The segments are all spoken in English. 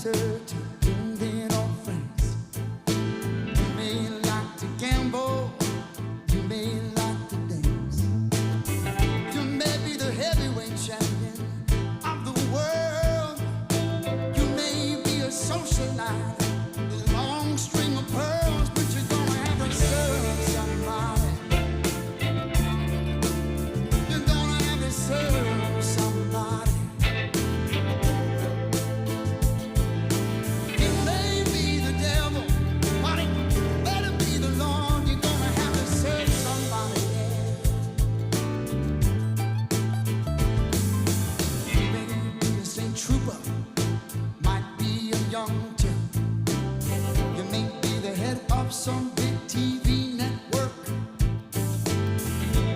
answer to Indian or France. You may like to gamble, you may like to dance. You may be the heavyweight champion of the world. You may be a socialite, a long string of pearls, but you're gonna have to serve somebody. You're gonna have to serve somebody. It may be the devil, but it better be the Lord. You're gonna have to serve somebody. You may be a Saint Trooper, might be a young Turk. You may be the head of some big TV network.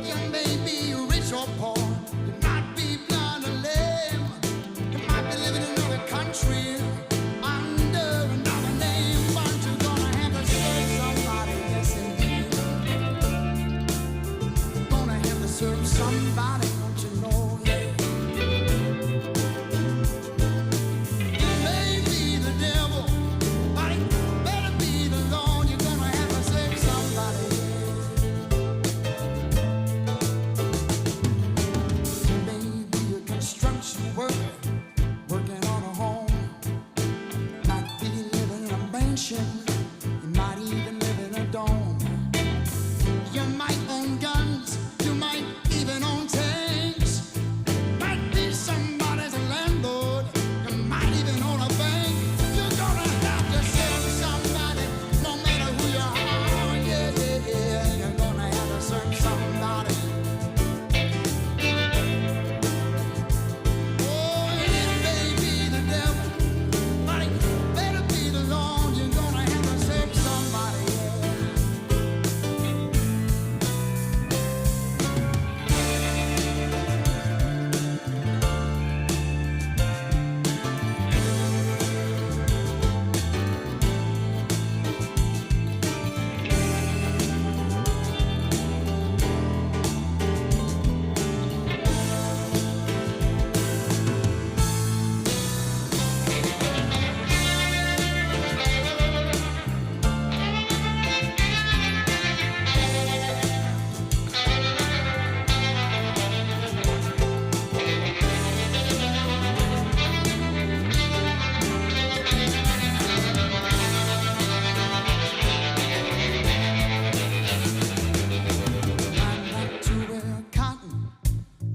You may be rich or poor. You might be blind or lame. You might be living in another country under another name. But you're gonna have to serve somebody, yes indeed. You're gonna have to serve somebody, don't you know? Yeah. You may be the devil, but it better be the Lord. You're gonna have to serve somebody. You may be a construction worker, working on a home. Might be living in a mansion. You might even live in a dome. You might own guns. You might even own tanks. Might be somebody's landlord. You might even own a bank. You're gonna have to serve somebody, no matter who you are. Yeah, yeah, yeah. You're gonna have to serve somebody. Oh, it may be the devil, but it better be the Lord. You're gonna have to serve somebody.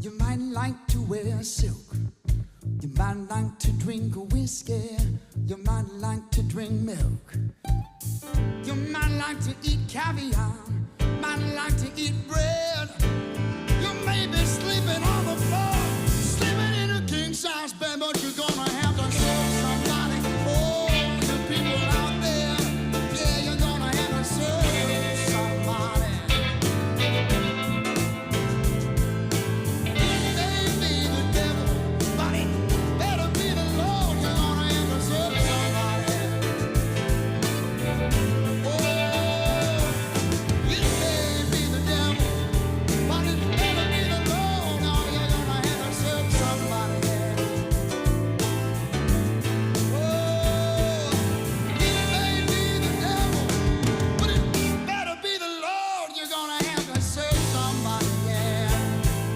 You might like to wear silk. You might like to drink whiskey. You might like to drink milk. You might like to eat caviar. Might like to eat bread. You may be sleeping on the floor, sleeping in a king-size bed, but you're gonna have to serve somebody. Oh, you people out there, yeah, you're gonna have to serve somebody. It may be the devil, but it better be the Lord. You're gonna have to serve somebody. Oh, it may be the devil, but it better be the Lord. Oh, you're gonna have to serve somebody. Oh, it may be the devil, but it better be the Lord. You're gonna have to serve somebody. Yeah.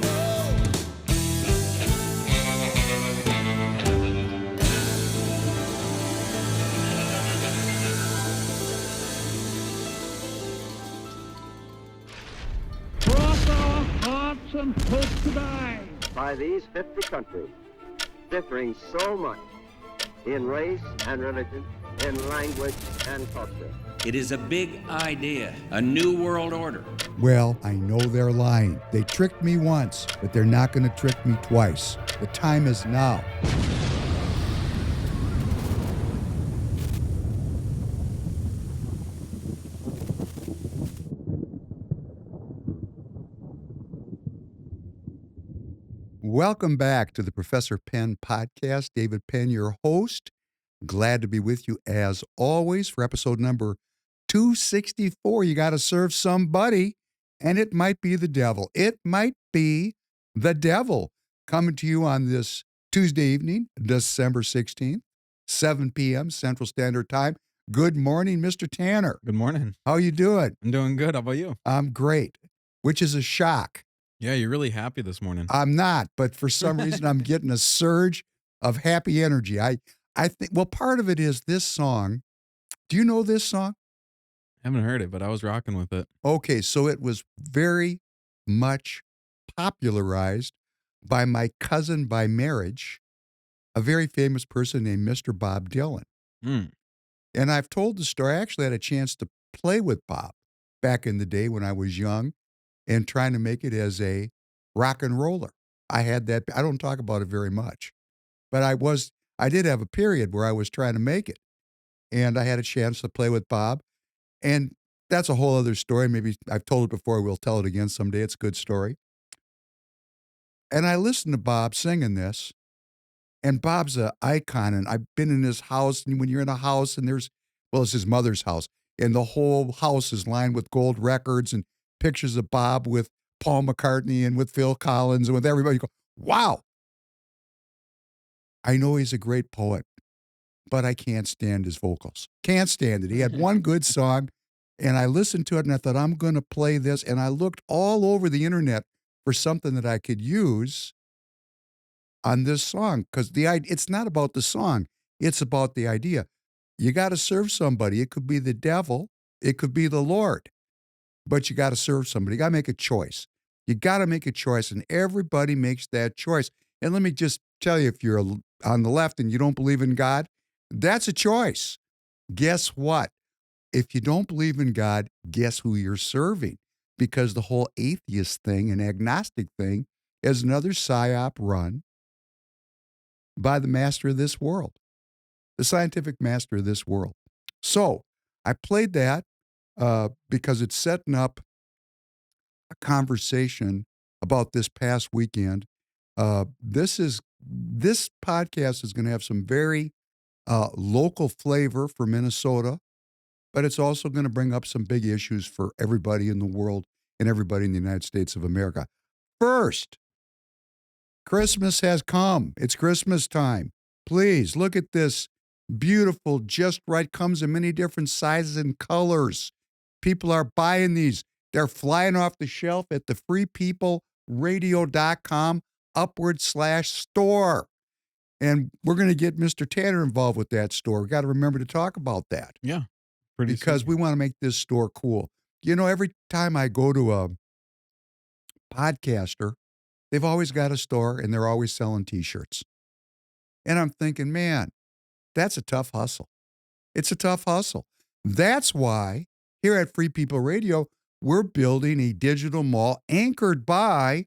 Oh. Cross our hearts and hope to die. By these 50 countries, differing so much in race and religion, in language and culture. It is a big idea, a new world order. Well, I know they're lying. They tricked me once, but they're not going to trick me twice. The time is now. Welcome back to the Professor Penn podcast. David Penn, your host. Glad to be with you as always for episode number 264. You got to serve somebody, and it might be the devil. It might be the devil coming to you on this Tuesday evening, December 16th, 7 p.m. Central Standard Time. Good morning, Mr. Tanner. Good morning. How you doing? I'm doing good. How about you? I'm great, which is a shock. Yeah, you're really happy this morning. I'm not, but for some reason I'm getting a surge of happy energy. I think, well, part of it is this song. Do you know this song? Haven't heard it, but I was rocking with it. Okay, so it was very much popularized by my cousin by marriage, a very famous person named Mr. Bob Dylan. Mm. And I've told the story. I actually had a chance to play with Bob back in the day when I was young and trying to make it as a rock and roller. I had that. I don't talk about it very much, but I did have a period where I was trying to make it. And I had a chance to play with Bob. And that's a whole other story. Maybe I've told it before. We'll tell it again someday. It's a good story. And I listened to Bob singing this. And Bob's an icon, and I've been in his house, and when you're in a house and it's his mother's house, and the whole house is lined with gold records and pictures of Bob with Paul McCartney and with Phil Collins and with everybody. You go, wow. I know he's a great poet, but I can't stand his vocals. Can't stand it. He had one good song, and I listened to it, and I thought, I'm going to play this, and I looked all over the internet for something that I could use on this song, because it's not about the song. It's about the idea. You got to serve somebody. It could be the devil. It could be the Lord. But you got to serve somebody. You got to make a choice. You got to make a choice, and everybody makes that choice. And let me just tell you, if you're on the left and you don't believe in God, that's a choice. Guess what? If you don't believe in God, guess who you're serving? Because the whole atheist thing and agnostic thing is another psyop run by the master of this world, the scientific master of this world. So I played that because it's setting up a conversation about this past weekend. This podcast is going to have some very local flavor for Minnesota, but it's also going to bring up some big issues for everybody in the world and everybody in the United States of America. First, Christmas has come. It's Christmas time. Please look at this beautiful, just right, comes in many different sizes and colors. People are buying these. They're flying off the shelf at the freepeopleradio.com /store. And we're going to get Mr. Tanner involved with that store. We got to remember to talk about that. Yeah. Pretty because we want to make this store cool. You know, every time I go to a podcaster, they've always got a store and they're always selling T-shirts. And I'm thinking, man, that's a tough hustle. It's a tough hustle. That's why here at Free People Radio, we're building a digital mall anchored by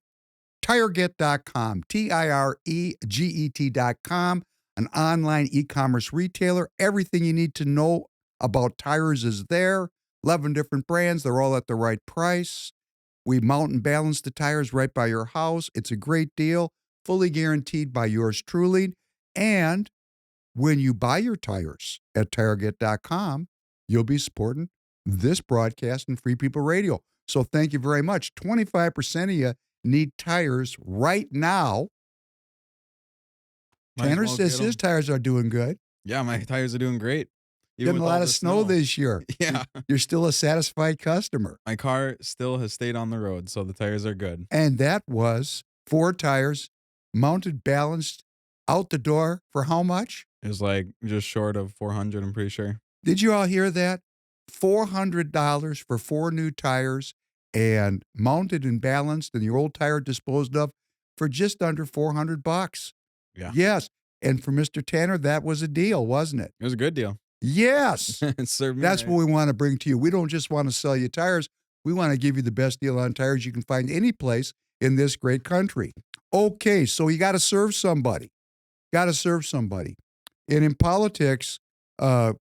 TireGet.com, TireGet.com, an online e-commerce retailer. Everything you need to know about tires is there. 11 different brands. They're all at the right price. We mount and balance the tires right by your house. It's a great deal, fully guaranteed by yours truly. And when you buy your tires at TireGet.com, you'll be supporting this broadcast and Free People Radio. So thank you very much. 25% of you need tires right now. Tanner says his tires are doing good. Yeah, my tires are doing great. Getting a lot of snow this year. Yeah. You're still a satisfied customer. My car still has stayed on the road, so the tires are good. And that was 4 tires, mounted, balanced, out the door for how much? It was like just short of 400, I'm pretty sure. Did you all hear that? $400 for 4 new tires and mounted and balanced and your old tire disposed of for just under $400. Yeah. Yes. And for Mr. Tanner, that was a deal, wasn't it? It was a good deal. Yes. It served me That's right. what we want to bring to you. We don't just want to sell you tires. We want to give you the best deal on tires you can find any place in this great country. Okay, so you got to serve somebody. Got to serve somebody. And in politics, man,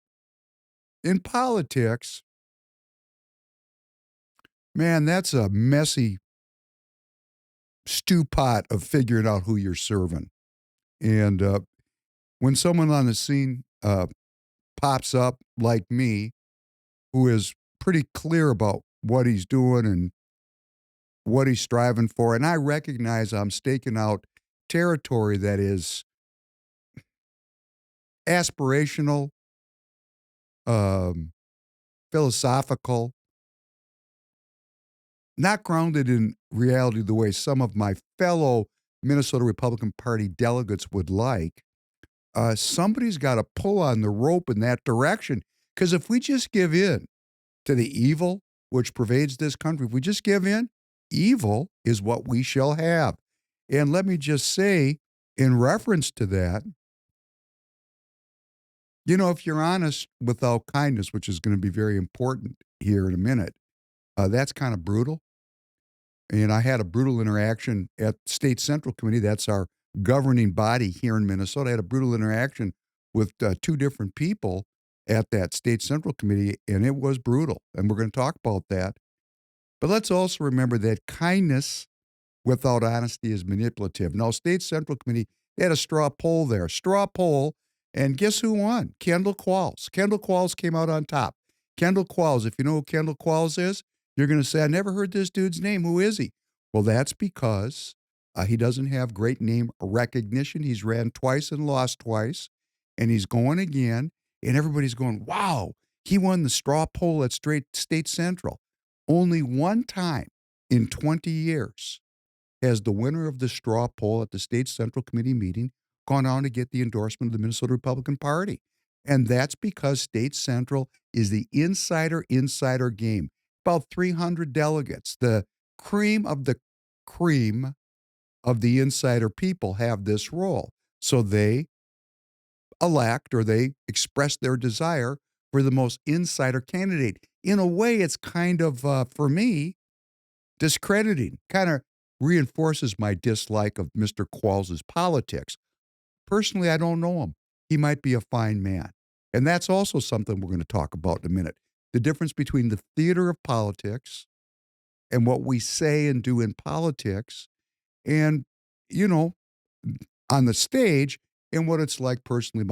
that's a messy stew pot of figuring out who you're serving. And when someone on the scene pops up like me, who is pretty clear about what he's doing and what he's striving for, and I recognize I'm staking out territory that is aspirational, um, philosophical, not grounded in reality the way some of my fellow Minnesota Republican Party delegates would like, somebody's got to pull on the rope in that direction. Because if we just give in to the evil which pervades this country, if we just give in, evil is what we shall have. And let me just say, in reference to that, if you're honest without kindness, which is going to be very important here in a minute, that's kind of brutal. And I had a brutal interaction at State Central Committee. That's our governing body here in Minnesota. I had a brutal interaction with two different people at that State Central Committee, and it was brutal. And we're going to talk about that. But let's also remember that kindness without honesty is manipulative. Now, State Central Committee, they had a straw poll there. Straw poll, and guess who won? Kendall Qualls. Kendall Qualls came out on top. Kendall Qualls, if you know who Kendall Qualls is, you're going to say, I never heard this dude's name. Who is he? Well, that's because he doesn't have great name recognition. He's ran twice and lost twice, and he's going again, and everybody's going, wow, he won the straw poll at State Central. Only one time in 20 years has the winner of the straw poll at the State Central Committee meeting gone on to get the endorsement of the Minnesota Republican Party. And that's because State Central is the insider game. About 300 delegates. The cream of the insider people have this role. So they elect or they express their desire for the most insider candidate. In a way, it's kind of, for me, discrediting. Kind of reinforces my dislike of Mr. Qualls' politics. Personally, I don't know him. He might be a fine man. And that's also something we're going to talk about in a minute. The difference between the theater of politics and what we say and do in politics and, on the stage and what it's like personally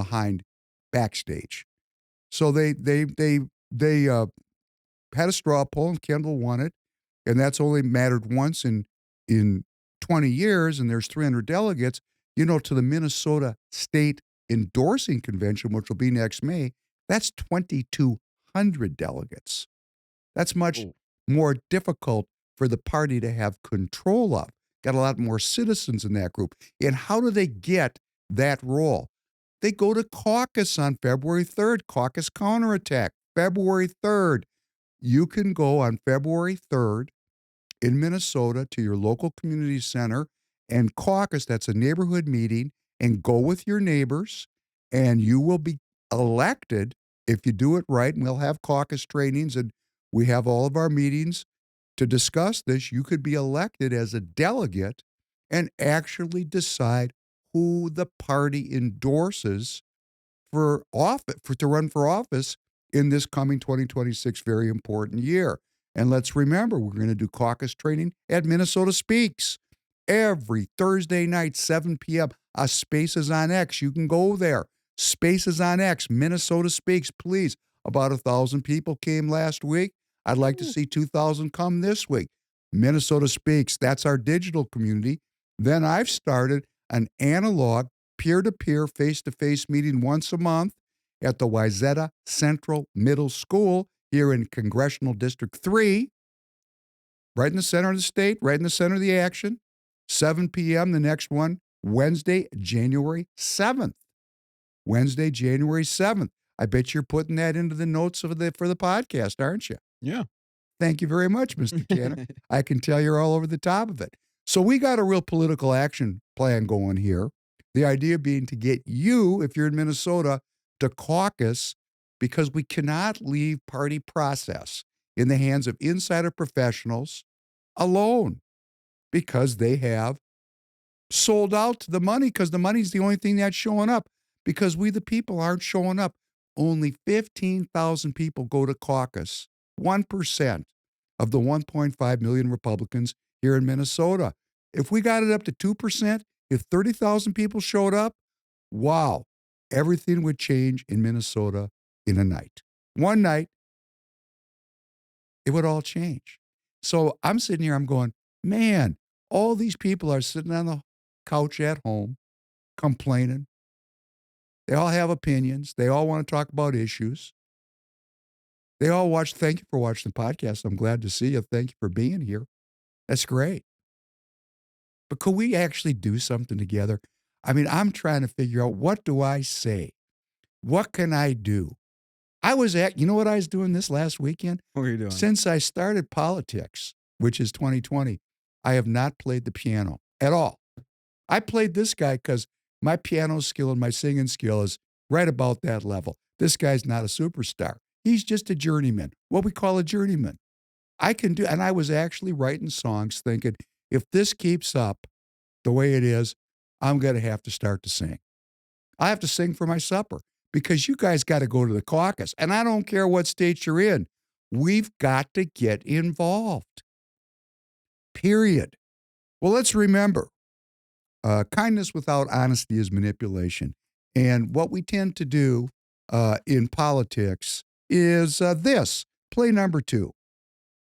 backstage. So they had a straw poll and Kendall won it. And that's only mattered once in 20 years, and there's 300 delegates, to the Minnesota State Endorsing Convention, which will be next May, that's 2,200 delegates. That's much more difficult for the party to have control of. Got a lot more citizens in that group. And how do they get that role? They go to caucus on February 3rd, caucus counterattack, February 3rd. You can go on February 3rd in Minnesota to your local community center and caucus. That's a neighborhood meeting, and go with your neighbors, and you will be elected if you do it right. And we'll have caucus trainings, and we have all of our meetings to discuss this. You could be elected as a delegate and actually decide who the party endorses for office, to run for office in this coming 2026 very important year. And let's remember, we're going to do caucus training at Minnesota Speaks every Thursday night, 7 p.m. Spaces on X. You can go there. Spaces on X, Minnesota Speaks, please. About 1,000 people came last week. I'd like to see 2,000 come this week. Minnesota Speaks, that's our digital community. Then I've started an analog, peer-to-peer, face-to-face meeting once a month at the Wayzata Central Middle School here in Congressional District 3, right in the center of the state, right in the center of the action. 7 p.m. the next one, Wednesday, January 7th. Wednesday, January 7th. I bet you're putting that into the notes for the podcast, aren't you? Yeah. Thank you very much, Mr. Tanner. I can tell you're all over the top of it. So we got a real political action plan going here. The idea being to get you, if you're in Minnesota, to caucus, because we cannot leave party process in the hands of insider professionals alone, because they have sold out to the money, because the money's the only thing that's showing up, because we the people aren't showing up. Only 15,000 people go to caucus, 1% of the 1.5 million Republicans here in Minnesota. If we got it up to 2%, if 30,000 people showed up, wow, everything would change in Minnesota in a night. One night, it would all change. So I'm sitting here, I'm going, man, all these people are sitting on the couch at home complaining, They all have opinions. They all want to talk about issues. They all watch. Thank you for watching the podcast. I'm glad to see you. Thank you for being here. That's great. But could we actually do something together? I mean, I'm trying to figure out, what do I say? What can I do? You know what I was doing this last weekend? What were you doing? Since I started politics, which is 2020, I have not played the piano at all. I played this guy because my piano skill and my singing skill is right about that level. This guy's not a superstar. He's just a journeyman, what we call a journeyman. And I was actually writing songs thinking, if this keeps up the way it is, I'm going to have to start to sing. I have to sing for my supper because you guys got to go to the caucus. And I don't care what state you're in. We've got to get involved. Period. Well, let's remember, kindness without honesty is manipulation. And what we tend to do in politics is this. Play number 2.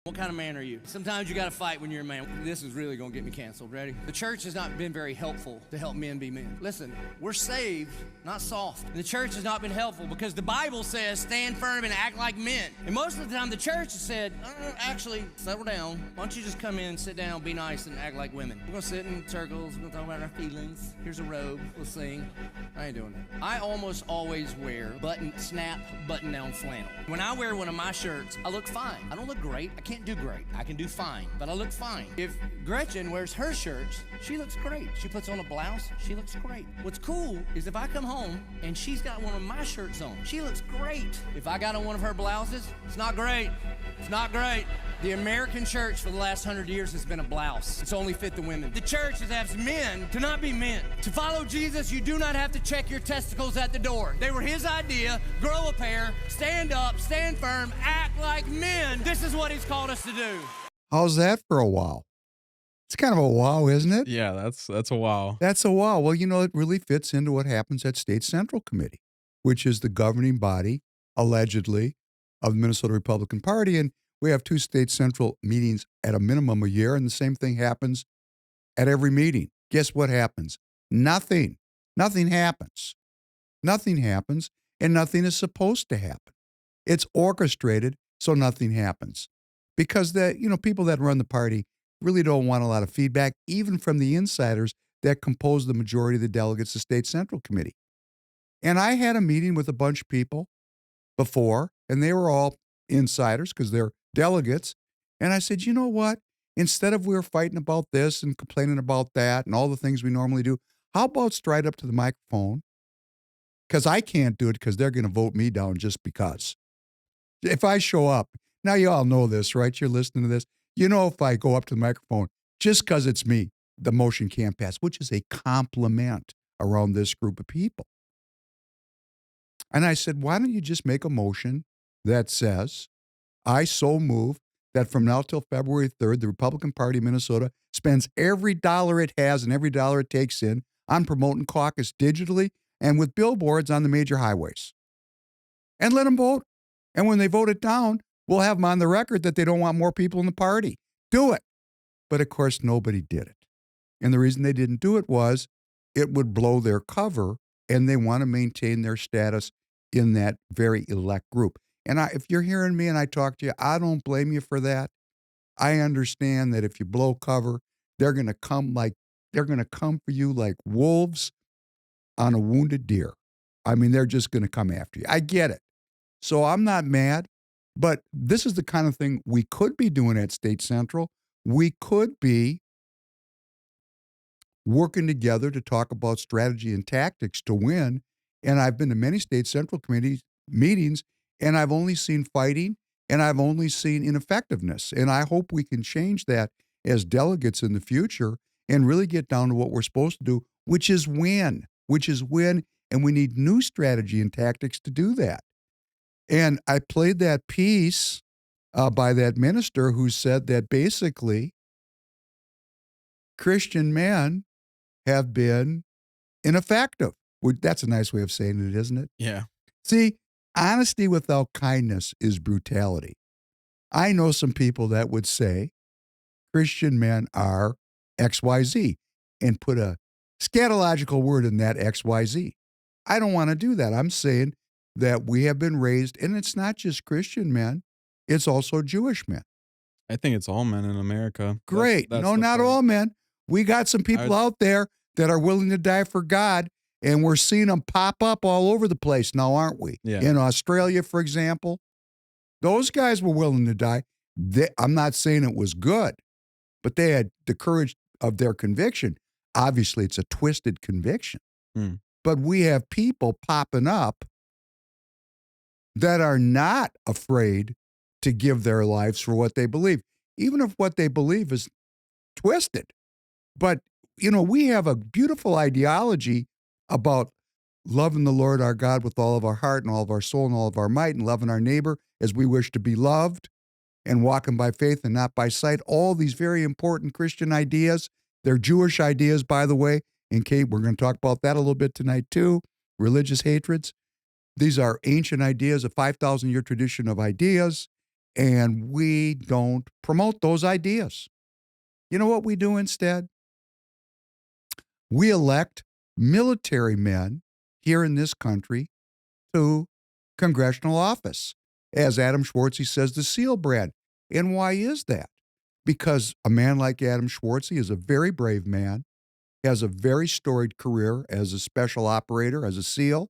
What kind of man are you? Sometimes you got to fight when you're a man. This is really going to get me canceled. Ready? The church has not been very helpful to help men be men. Listen, we're saved, not soft. And the church has not been helpful because the Bible says stand firm and act like men. And most of the time the church has said, actually, settle down. Why don't you just come in, sit down, be nice, and act like women. We're going to sit in circles. We're going to talk about our feelings. Here's a robe. We'll sing. I ain't doing that. I almost always wear snap button-down flannel. When I wear one of my shirts, I look fine. I don't look great. I can't do great. I can do fine, but I look fine. If Gretchen wears her shirts, she looks great. She puts on a blouse, she looks great. What's cool is if I come home and she's got one of my shirts on, she looks great. If I got on one of her blouses, it's not great. It's not great. The American church for the last 100 years has been a blouse. It's only fit the women. The church has asked men to not be men. To follow Jesus, you do not have to check your testicles at the door. They were his idea. Grow a pair, stand up, stand firm, act like men. This is what he's called us to do. How's that for a wow? It's kind of a wow, isn't it? Yeah, that's a wow. That's a wow. Well, it really fits into what happens at State Central Committee, which is the governing body, allegedly, of the Minnesota Republican Party. And we have 2 state central meetings at a minimum a year, and the same thing happens at every meeting. Guess what happens? Nothing. Nothing happens. Nothing happens, and nothing is supposed to happen. It's orchestrated, so nothing happens. Because people that run the party really don't want a lot of feedback, even from the insiders that compose the majority of the delegates of State Central Committee. And I had a meeting with a bunch of people before, and they were all insiders because they're delegates. And I said, you know what? Instead of we're fighting about this and complaining about that and all the things we normally do, how about stride up to the microphone? Because I can't do it because they're going to vote me down just because. If I show up, now you all know this, right? You're listening to this. If I go up to the microphone, just because it's me, the motion can't pass, which is a compliment around this group of people. And I said, why don't you just make a motion that says, I so move that from now till February 3rd, the Republican Party of Minnesota spends every dollar it has and every dollar it takes in on promoting caucus digitally and with billboards on the major highways. And let them vote. And when they vote it down, we'll have them on the record that they don't want more people in the party. Do it. But of course, nobody did it. And the reason they didn't do it was it would blow their cover, and they want to maintain their status in that very elect group. And if you're hearing me and I talk to you, I don't blame you for that. I understand that if you blow cover, they're going to come for you like wolves on a wounded deer. I mean, they're just going to come after you. I get it. So I'm not mad, but this is the kind of thing we could be doing at State Central. We could be working together to talk about strategy and tactics to win. And I've been to many State Central Committee meetings, and I've only seen fighting, and I've only seen ineffectiveness. And I hope we can change that as delegates in the future and really get down to what we're supposed to do, which is win. And we need new strategy and tactics to do that. And I played that piece by that minister who said that basically Christian men have been ineffective. That's a nice way of saying it, isn't it? Yeah. See, honesty without kindness is brutality. I know some people that would say Christian men are XYZ and put a scatological word in that XYZ. I don't want to do that. I'm saying that we have been raised, and it's not just Christian men, it's also Jewish men. I think it's all men in America. Great. That's No, the not part. all men. We got some people out there that are willing to die for God, and we're seeing them pop up all over the place now, aren't we? Yeah. In Australia, for example, those guys were willing to die. I'm not saying it was good, but they had the courage of their conviction. Obviously, it's a twisted conviction. Hmm. But we have people popping up that are not afraid to give their lives for what they believe, even if what they believe is twisted. But, we have a beautiful ideology about loving the Lord our God with all of our heart and all of our soul and all of our might, and loving our neighbor as we wish to be loved, and walking by faith and not by sight. All these very important Christian ideas. They're Jewish ideas, by the way. And Kate, we're going to talk about that a little bit tonight too. Religious hatreds. These are ancient ideas, a 5,000-year tradition of ideas, and we don't promote those ideas. You know what we do instead? We elect military men here in this country to congressional office. As Adam Schwarze says, the SEAL brand. And why is that? Because a man like Adam Schwarze is a very brave man, has a very storied career as a special operator, as a SEAL,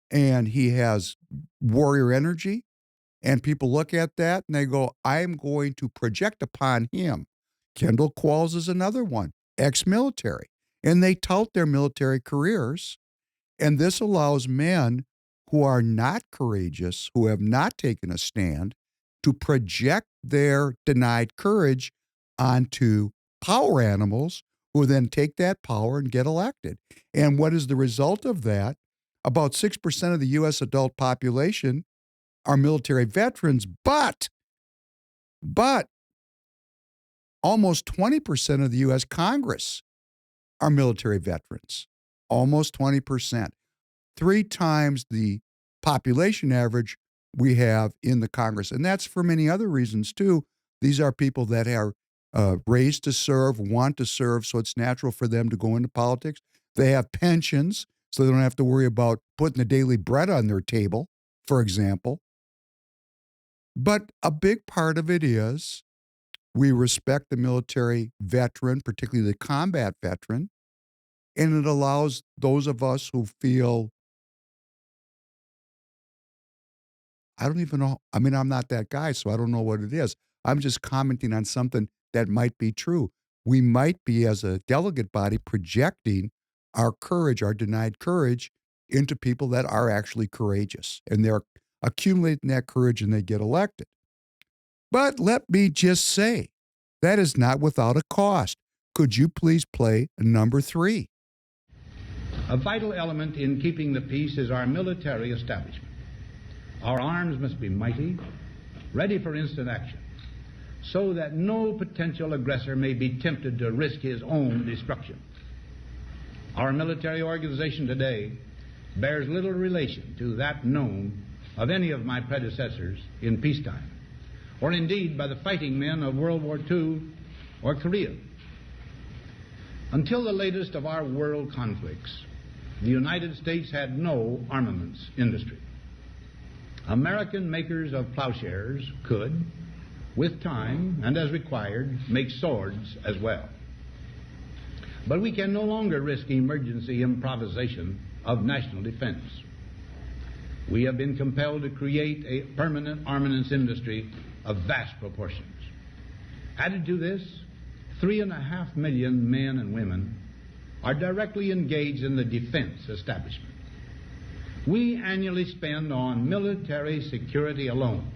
and he has warrior energy. And people look at that and they go, I'm going to project upon him. Kendall Qualls is another one, ex-military. And they tout their military careers. And this allows men who are not courageous, who have not taken a stand, to project their denied courage onto power animals who then take that power and get elected. And what is the result of that? About 6% of the U.S. adult population are military veterans, but almost 20% of the U.S. Congress are military veterans. Almost 20%. 3 times the population average we have in the Congress. And that's for many other reasons, too. These are people that are raised to serve, want to serve, so it's natural for them to go into politics. They have pensions, so they don't have to worry about putting the daily bread on their table, for example. But a big part of it is we respect the military veteran, particularly the combat veteran, and it allows those of us who feel, I don't even know, I mean, I'm not that guy, so I don't know what it is. I'm just commenting on something that might be true. We might be, as a delegate body, projecting our courage, our denied courage, into people that are actually courageous. And they're accumulating that courage and they get elected. But let me just say, that is not without a cost. Could you please play number 3? A vital element in keeping the peace is our military establishment. Our arms must be mighty, ready for instant action, so that no potential aggressor may be tempted to risk his own destruction. Our military organization today bears little relation to that known of any of my predecessors in peacetime, or indeed by the fighting men of World War II or Korea. Until the latest of our world conflicts, the United States had no armaments industry. American makers of plowshares could, with time and as required, make swords as well. But we can no longer risk emergency improvisation of national defense. We have been compelled to create a permanent armaments industry of vast proportions. Added to this, 3.5 million men and women are directly engaged in the defense establishment. We annually spend on military security alone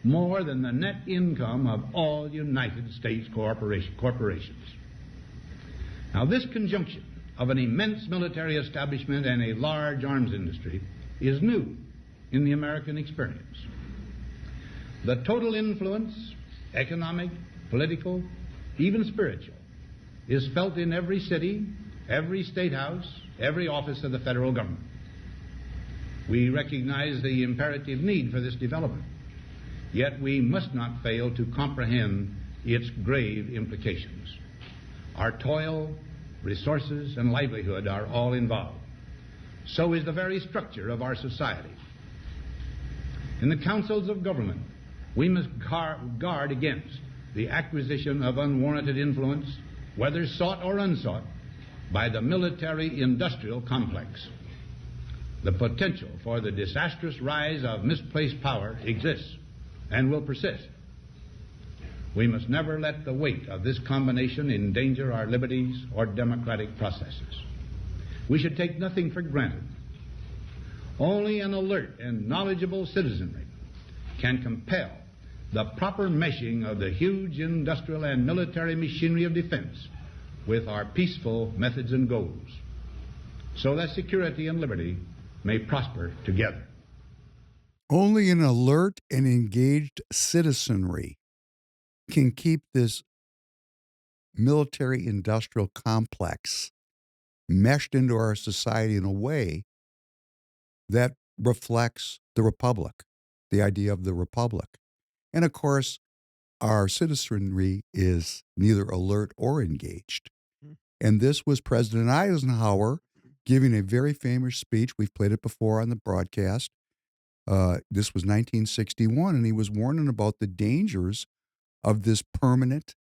more than the net income of all United States corporations. Now, this conjunction of an immense military establishment and a large arms industry is new in the American experience. The total influence, economic, political, even spiritual, is felt in every city, every state house, every office of the federal government. We recognize the imperative need for this development, yet we must not fail to comprehend its grave implications. Our toil, resources, and livelihood are all involved. so is the very structure of our society. In the councils of government, we must guard against the acquisition of unwarranted influence, whether sought or unsought, by the military-industrial complex. The potential for the disastrous rise of misplaced power exists and will persist. We must never let the weight of this combination endanger our liberties or democratic processes. We should take nothing for granted. Only an alert and knowledgeable citizenry can compel the proper meshing of the huge industrial and military machinery of defense with our peaceful methods and goals, so that security and liberty may prosper together. Only an alert and engaged citizenry can keep this military-industrial complex meshed into our society in a way that reflects the republic, the idea of the republic. And of course, our citizenry is neither alert or engaged. And this was President Eisenhower giving a very famous speech. We've played it before on the broadcast. This was 1961, and he was warning about the dangers of this permanent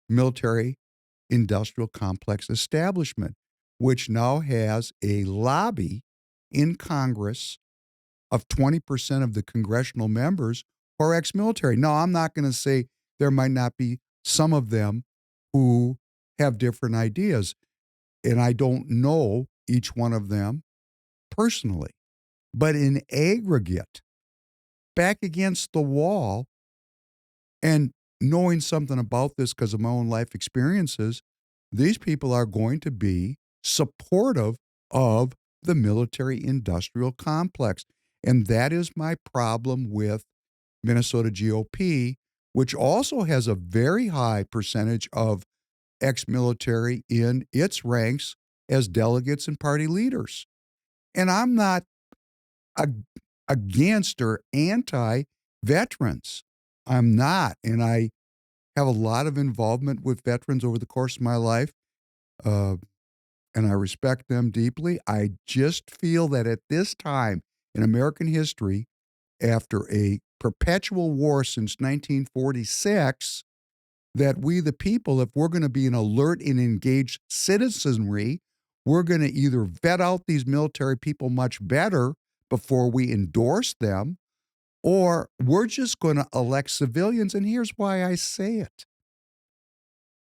military-industrial complex establishment, which now has a lobby in Congress of 20% of the congressional members who are ex-military. Now, I'm not going to say there might not be some of them who have different ideas, and I don't know each one of them personally. But in aggregate, back against the wall, and knowing something about this because of my own life experiences, these people are going to be supportive of the military-industrial complex. And that is my problem with Minnesota GOP, which also has a very high percentage of ex-military in its ranks as delegates and party leaders. And I'm not against or anti-veterans. I'm not. And I have a lot of involvement with veterans over the course of my life, and I respect them deeply. I just feel that at this time in American history, after a perpetual war since 1946, that we, the people, if we're going to be an alert and engaged citizenry, we're going to either vet out these military people much better before we endorse them, or we're just going to elect civilians. And here's why I say it.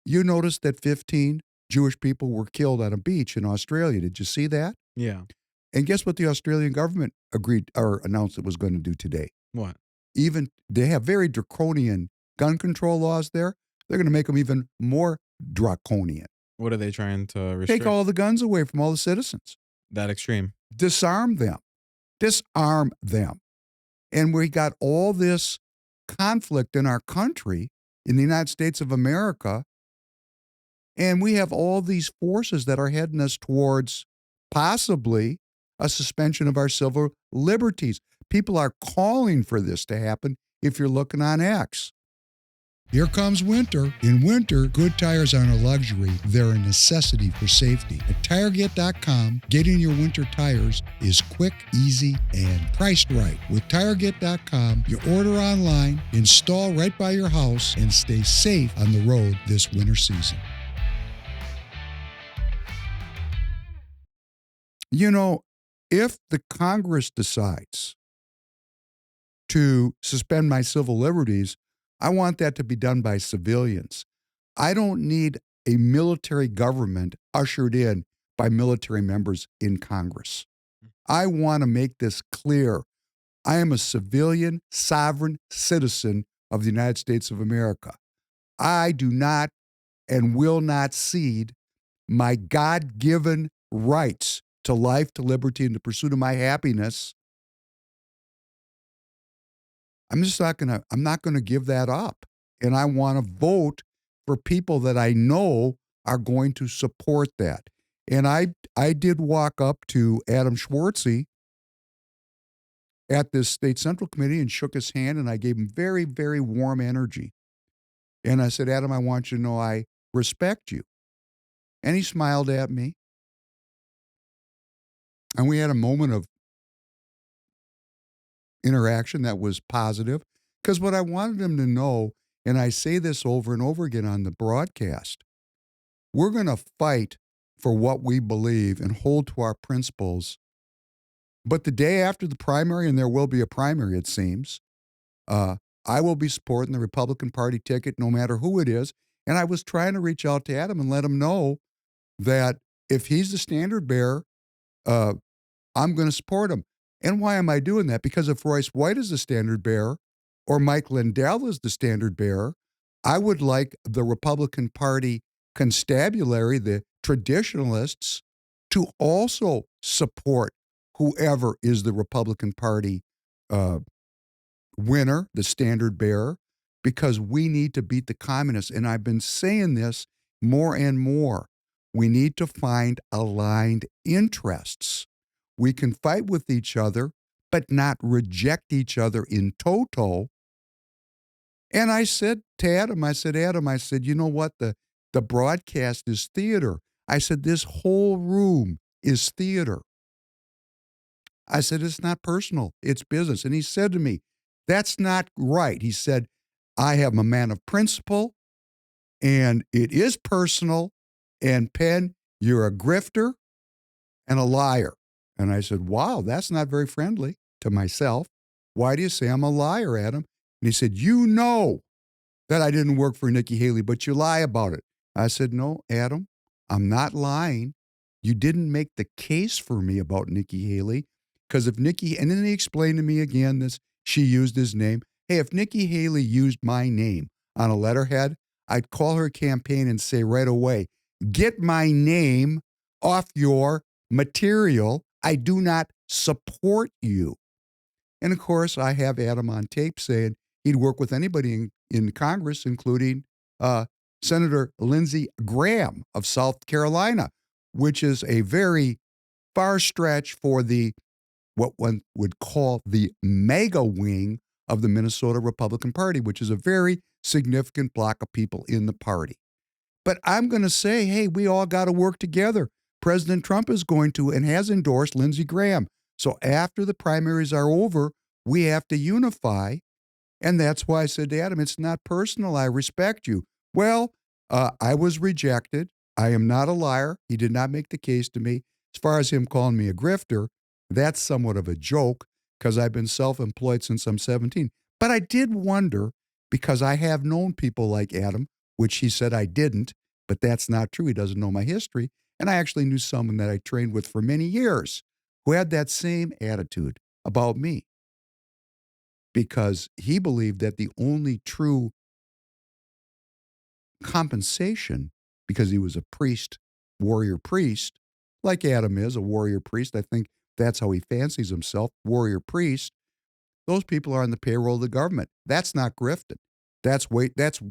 You noticed that 15 Jewish people were killed on a beach in Australia. Did you see that? Yeah. And guess what the Australian government agreed or announced it was going to do today? What? Even they have very draconian gun control laws there. They're going to make them even more draconian. What are they trying to restrict? Take all the guns away from all the citizens. That extreme. Disarm them. Disarm them. And we got all this conflict in our country, in the United States of America, and we have all these forces that are heading us towards possibly a suspension of our civil liberties. People are calling for this to happen if you're looking on X. Here comes winter. In winter, good tires aren't a luxury, they're a necessity for safety. At TireGet.com, getting your winter tires is quick, easy, and priced right. With TireGet.com, you order online, install right by your house, and stay safe on the road this winter season. You know, if the Congress decides to suspend my civil liberties, I want that to be done by civilians. I don't need a military government ushered in by military members in Congress. I want to make this clear. I am a civilian, sovereign citizen of the United States of America. I do not and will not cede my God-given rights to life, to liberty, and the pursuit of my happiness. I'm not going to give that up. And I want to vote for people that I know are going to support that. And I did walk up to Adam Schwarze at this state central committee and shook his hand, and I gave him very, very warm energy. And I said, Adam, I want you to know I respect you. And he smiled at me. And we had a moment of interaction that was positive, because what I wanted him to know, and I say this over and over again on the broadcast, we're going to fight for what we believe and hold to our principles. But the day after the primary, and there will be a primary, it seems, I will be supporting the Republican Party ticket no matter who it is. And I was trying to reach out to Adam and let him know that if he's the standard bearer, I'm going to support him. And why am I doing that? Because if Royce White is the standard bearer or Mike Lindell is the standard bearer, I would like the Republican Party constabulary, the traditionalists, to also support whoever is the Republican Party winner, the standard bearer, because we need to beat the communists. And I've been saying this more and more. We need to find aligned interests. We can fight with each other, but not reject each other in toto. And I said to Adam, you know what? The broadcast is theater. I said, this whole room is theater. I said, it's not personal, it's business. And he said to me, that's not right. He said, I am a man of principle, and it is personal, and Penn, you're a grifter and a liar. And I said, wow, that's not very friendly to myself. Why do you say I'm a liar, Adam? And he said, you know that I didn't work for Nikki Haley, but you lie about it. I said, no, Adam, I'm not lying. You didn't make the case for me about Nikki Haley. Because if Nikki, and then he explained to me again this, she used his name. Hey, if Nikki Haley used my name on a letterhead, I'd call her campaign and say right away, get my name off your material. I do not support you. And of course, I have Adam on tape saying he'd work with anybody in Congress, including Senator Lindsey Graham of South Carolina, which is a very far stretch for what one would call the maga wing of the Minnesota Republican Party, which is a very significant block of people in the party. But I'm going to say, hey, we all got to work together. President Trump is going to and has endorsed Lindsey Graham. So after the primaries are over, we have to unify. And that's why I said to Adam, it's not personal. I respect you. Well, I was rejected. I am not a liar. He did not make the case to me. As far as him calling me a grifter, that's somewhat of a joke because I've been self-employed since I'm 17. But I did wonder, because I have known people like Adam, which he said I didn't, but that's not true. He doesn't know my history. And I actually knew someone that I trained with for many years who had that same attitude about me, because he believed that the only true compensation, because he was a priest, warrior priest, like Adam is a warrior priest. I think that's how he fancies himself, warrior priest. Those people are on the payroll of the government. That's not grifting. That's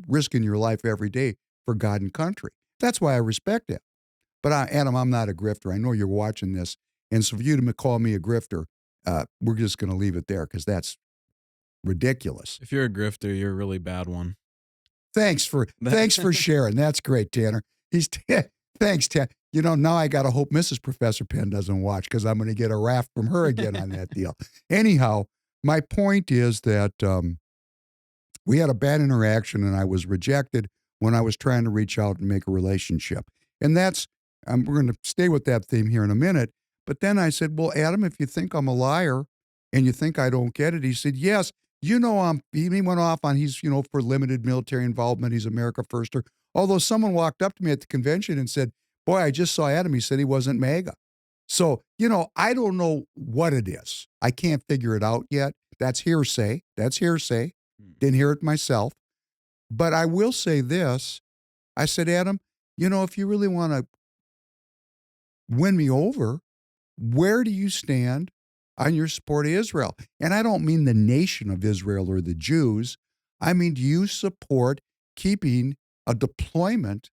risking your life every day for God and country. That's why I respect it. But Adam, I'm not a grifter. I know you're watching this. And so for you to call me a grifter, we're just going to leave it there because that's ridiculous. If you're a grifter, you're a really bad one. Thanks for sharing. That's great, Tanner. Thanks, Tanner. You know, now I got to hope Mrs. Professor Penn doesn't watch because I'm going to get a raft from her again on that deal. Anyhow, my point is that we had a bad interaction and I was rejected when I was trying to reach out and make a relationship. And that's, we're going to stay with that theme here in a minute. But then I said, well, Adam, if you think I'm a liar and you think I don't get it, he said, yes, you know, he went off on he's, you know, for limited military involvement. He's America firster. Although someone walked up to me at the convention and said, boy, I just saw Adam. He said he wasn't MAGA. So, you know, I don't know what it is. I can't figure it out yet. That's hearsay. Didn't hear it myself. But I will say this. I said, Adam, you know, if you really want to win me over, where do you stand on your support of Israel? And I don't mean the nation of Israel or the Jews. I mean, do you support keeping a deployment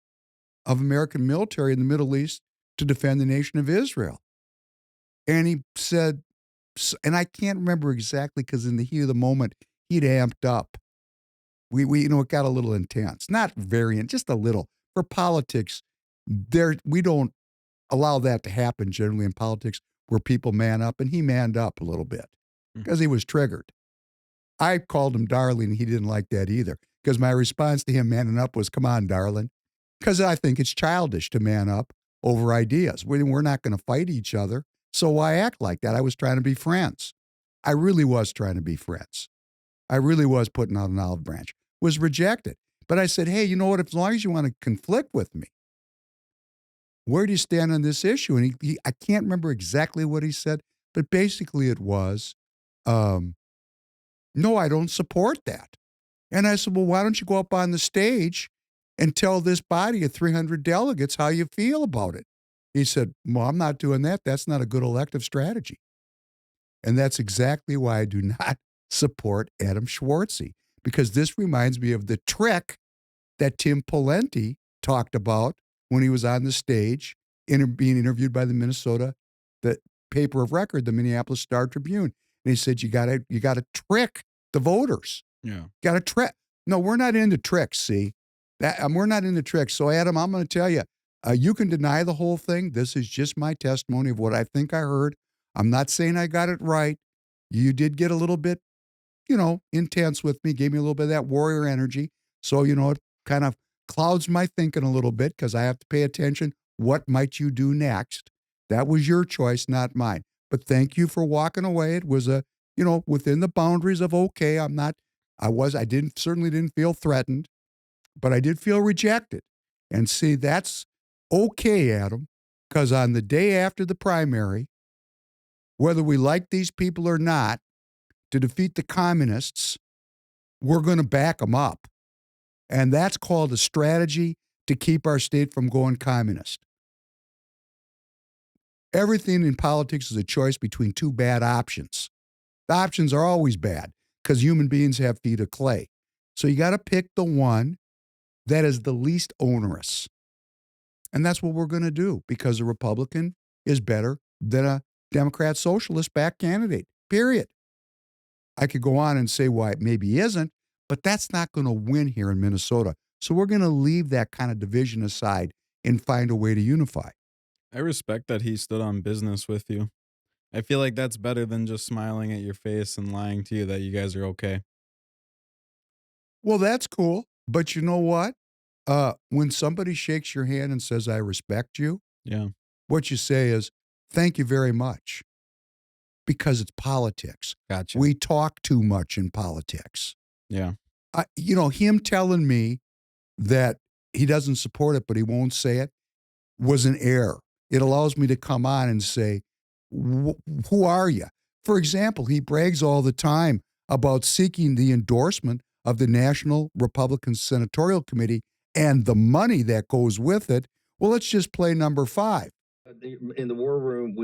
of American military in the Middle East to defend the nation of Israel? And he said, and I can't remember exactly because in the heat of the moment, he'd amped up. We you know, it got a little intense. Not very, just a little. For politics, we don't allow that to happen generally in politics. where people man up, and he manned up a little bit because he was triggered. I called him darling, and he didn't like that either, because my response to him manning up was, come on, darling, because I think it's childish to man up over ideas. We're not going to fight each other, so why act like that? I was trying to be friends. I really was trying to be friends. I really was putting out an olive branch. Was rejected. But I said, hey, you know what? As long as you want to conflict with me, where do you stand on this issue? And I can't remember exactly what he said, but basically it was, no, I don't support that. And I said, well, why don't you go up on the stage and tell this body of 300 delegates how you feel about it? He said, well, I'm not doing that. That's not a good elective strategy. And that's exactly why I do not support Adam Schwarze, because this reminds me of the trick that Tim Pawlenty talked about when he was on the stage being interviewed by the Minnesota, the paper of record, the Minneapolis Star-Tribune. And he said, you got to trick the voters. Yeah. Got to trick. No, we're not into tricks, see? We're not into tricks. So, Adam, I'm going to tell you, you can deny the whole thing. This is just my testimony of what I think I heard. I'm not saying I got it right. You did get a little bit, intense with me, gave me a little bit of that warrior energy. So, it kind of clouds my thinking a little bit because I have to pay attention. What might you do next? That was your choice, not mine. But thank you for walking away. It was within the boundaries of okay. Certainly didn't feel threatened, but I did feel rejected. And see, that's okay, Adam, because on the day after the primary, whether we like these people or not, to defeat the communists, we're going to back them up. And that's called a strategy to keep our state from going communist. Everything in politics is a choice between two bad options. The options are always bad because human beings have feet of clay. So you got to pick the one that is the least onerous. And that's what we're going to do because a Republican is better than a Democrat socialist backed candidate, period. I could go on and say why it maybe isn't, but that's not going to win here in Minnesota. So we're going to leave that kind of division aside and find a way to unify. I respect that he stood on business with you. I feel like that's better than just smiling at your face and lying to you that you guys are okay. Well, that's cool. But you know what? When somebody shakes your hand and says, I respect you, Yeah. what you say is, thank you very much. Because it's politics. Gotcha. We talk too much in politics. Yeah. Him telling me that he doesn't support it, but he won't say it, was an error. It allows me to come on and say, who are you? For example, he brags all the time about seeking the endorsement of the National Republican Senatorial Committee and the money that goes with it. Well, let's just play number 5. In the war room,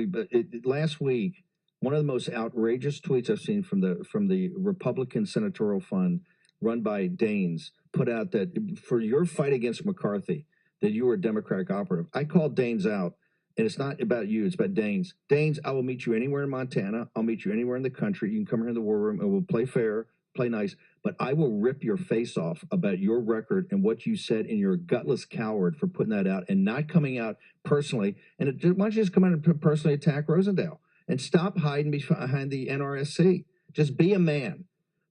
last week, one of the most outrageous tweets I've seen from the Republican Senatorial Fund, run by Daines, put out that for your fight against McCarthy, that you were a Democratic operative. I called Daines out, and it's not about you, it's about Daines. Daines, I will meet you anywhere in Montana. I'll meet you anywhere in the country. You can come here in the war room, and we'll play fair, play nice, but I will rip your face off about your record and what you said, and you're a gutless coward for putting that out and not coming out personally. And why don't you just come out and personally attack Rosendale and stop hiding behind the NRSC? Just be a man.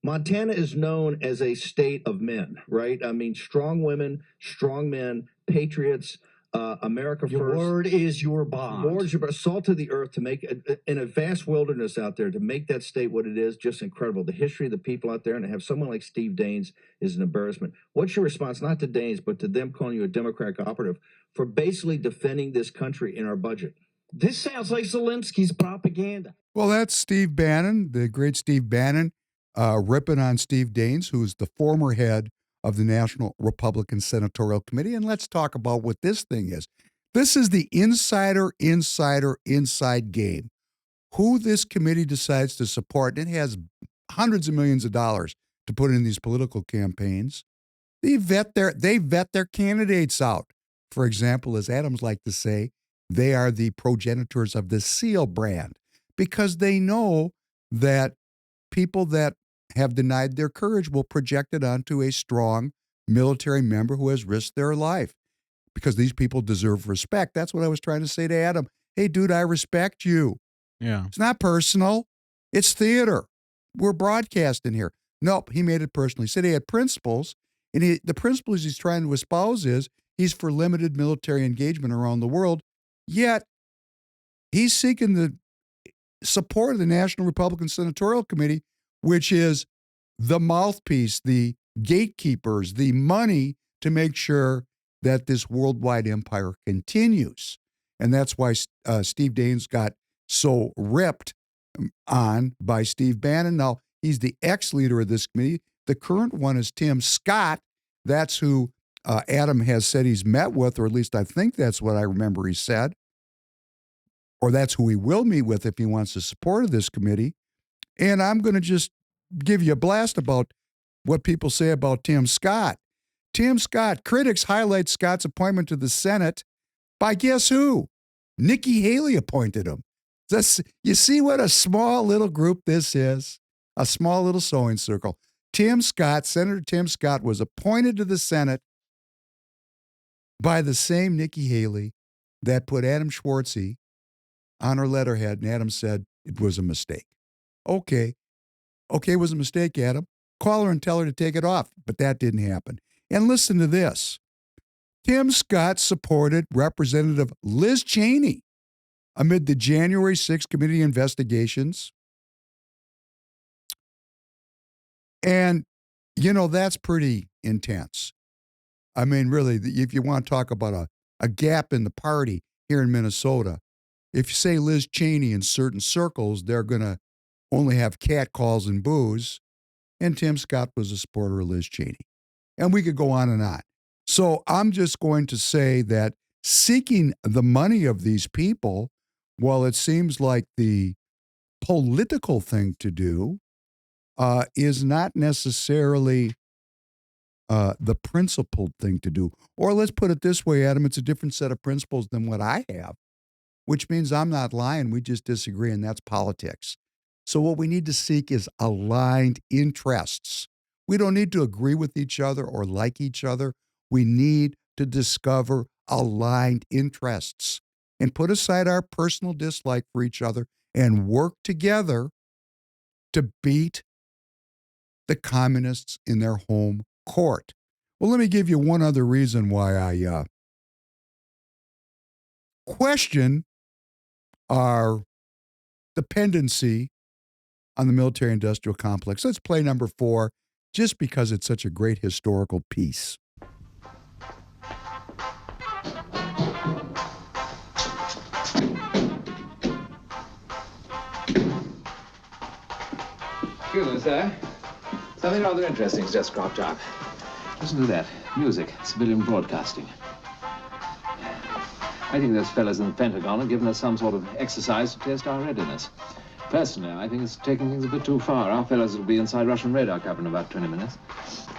Montana is known as a state of men, right? I mean, strong women, strong men, patriots, America first. Your word is your bond. Word is your salt of the earth to make, in a vast wilderness out there, to make that state what it is, just incredible. The history of the people out there, and to have someone like Steve Daines is an embarrassment. What's your response, not to Daines, but to them calling you a Democratic operative for basically defending this country in our budget? This sounds like Zelensky's propaganda. Well, that's Steve Bannon, the great Steve Bannon, ripping on Steve Daines, who's the former head of the National Republican Senatorial Committee. And let's talk about what this thing is. This is the inside game. Who this committee decides to support, and it has hundreds of millions of dollars to put in these political campaigns. They vet their candidates out. For example, as Adams like to say, they are the progenitors of the SEAL brand because they know that people that have denied their courage will project it onto a strong military member who has risked their life because these people deserve respect. That's what I was trying to say to Adam. Hey, dude, I respect you. Yeah. It's not personal. It's theater. We're broadcasting here. Nope, he made it personal. He said he had principles, and the principles he's trying to espouse is he's for limited military engagement around the world, yet he's seeking the support of the National Republican Senatorial Committee, which is the mouthpiece, the gatekeepers, the money to make sure that this worldwide empire continues. And that's why Steve Daines got so ripped on by Steve Bannon. Now, he's the ex-leader of this committee. The current one is Tim Scott. That's who Adam has said he's met with, or at least I think that's what I remember he said. Or that's who he will meet with if he wants the support of this committee. And I'm going to just give you a blast about what people say about Tim Scott. Tim Scott, critics highlight Scott's appointment to the Senate by guess who? Nikki Haley appointed him. You see what a small little group this is? A small little sewing circle. Tim Scott, Senator Tim Scott, was appointed to the Senate by the same Nikki Haley that put Adam Schwarze on her letterhead, and Adam said it was a mistake. Okay, it was a mistake, Adam. Call her and tell her to take it off, but that didn't happen. And listen to this. Tim Scott supported Representative Liz Cheney amid the January 6th committee investigations. And, that's pretty intense. I mean, really, if you want to talk about a gap in the party here in Minnesota, if you say Liz Cheney in certain circles, they're going to only have catcalls and boos. And Tim Scott was a supporter of Liz Cheney. And we could go on and on. So I'm just going to say that seeking the money of these people, while it seems like the political thing to do, is not necessarily the principled thing to do. Or let's put it this way, Adam, it's a different set of principles than what I have, which means I'm not lying. We just disagree, and that's politics. So what we need to seek is aligned interests. We don't need to agree with each other or like each other. We need to discover aligned interests and put aside our personal dislike for each other and work together to beat the communists in their home court. Well, let me give you one other reason why I question our dependency on the military-industrial complex. Let's play number 4, just because it's such a great historical piece. Excuse me, sir. Something rather interesting has just cropped up. Listen to that. Music. Civilian broadcasting. I think those fellas in the Pentagon have given us some sort of exercise to test our readiness. Personally, I think it's taking things a bit too far. Our fellows will be inside Russian radar cover in about 20 minutes.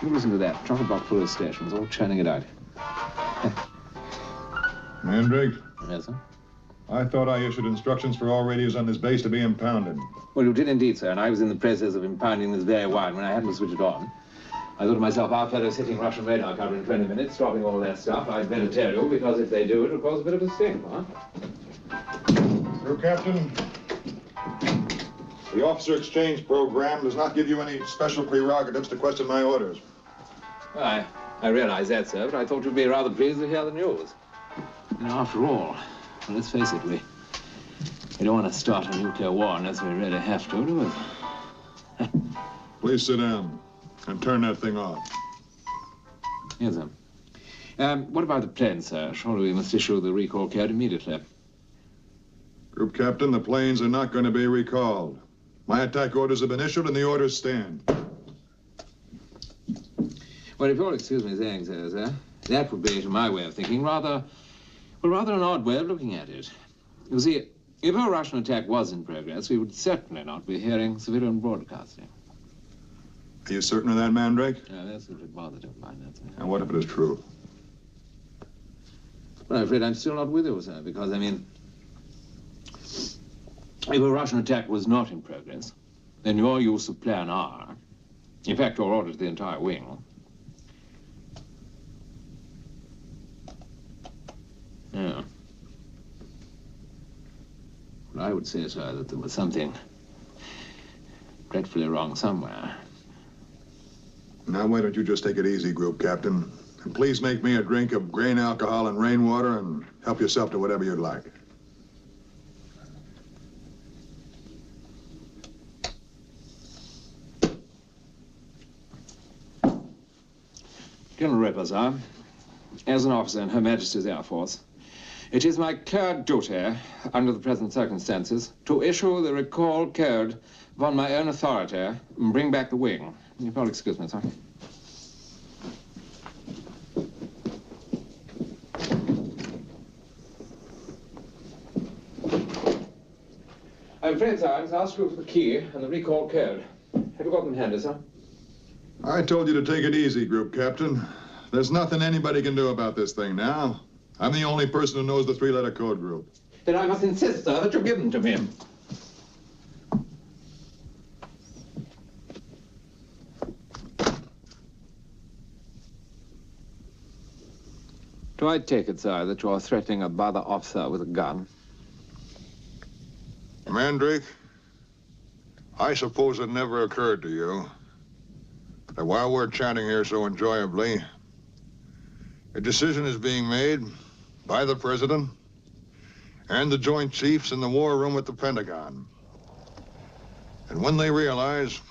You listen to that. Chock-a-block full of stations, all churning it out. Mandrake? Yes, sir? I thought I issued instructions for all radios on this base to be impounded. Well, you did indeed, sir, and I was in the process of impounding this very wide when I happened to switch it on. I thought to myself, our fellows hitting Russian radar cover in 20 minutes, stopping all that stuff, I'd better tell you, because if they do, it'll cause a bit of a stink, huh? Sir, Captain, the officer exchange program does not give you any special prerogatives to question my orders. I realize that, sir, but I thought you'd be rather pleased to hear the news. After all, well, let's face it, we don't want to start a nuclear war unless we really have to, do we? Please sit down and turn that thing off. Yes, sir. What about the plane, sir? Surely we must issue the recall code immediately. Group Captain, the planes are not going to be recalled. My attack orders have been issued and the orders stand. Well, if you'll excuse me saying so, sir, that would be, to my way of thinking, rather an odd way of looking at it. You see, if a Russian attack was in progress, we would certainly not be hearing civilian broadcasting. Are you certain of that, Mandrake? Yeah, that's a bit bothered of mine, that's it. And what if it is true? Well, I'm afraid I'm still not with you, sir, because, I mean, if a Russian attack was not in progress, then your use of Plan R, in fact, your order to the entire wing, yeah. Well, I would say, sir, that there was something dreadfully wrong somewhere. Now, why don't you just take it easy, Group Captain? And please make me a drink of grain alcohol and rainwater and help yourself to whatever you'd like. General Ripper, sir, as an officer in Her Majesty's Air Force, it is my clear duty, under the present circumstances, to issue the recall code upon my own authority and bring back the wing. If you'll excuse me, sir. I'm afraid, sir, I must ask you for the key and the recall code. Have you got them handy, sir? I told you to take it easy, Group Captain. There's nothing anybody can do about this thing now. I'm the only person who knows the three-letter code group. Then I must insist, sir, that you give them to me. Do I take it, sir, that you are threatening a brother officer with a gun? Mandrake, I suppose it never occurred to you that while we're chatting here so enjoyably, a decision is being made by the President and the Joint Chiefs in the war room at the Pentagon. And when they realize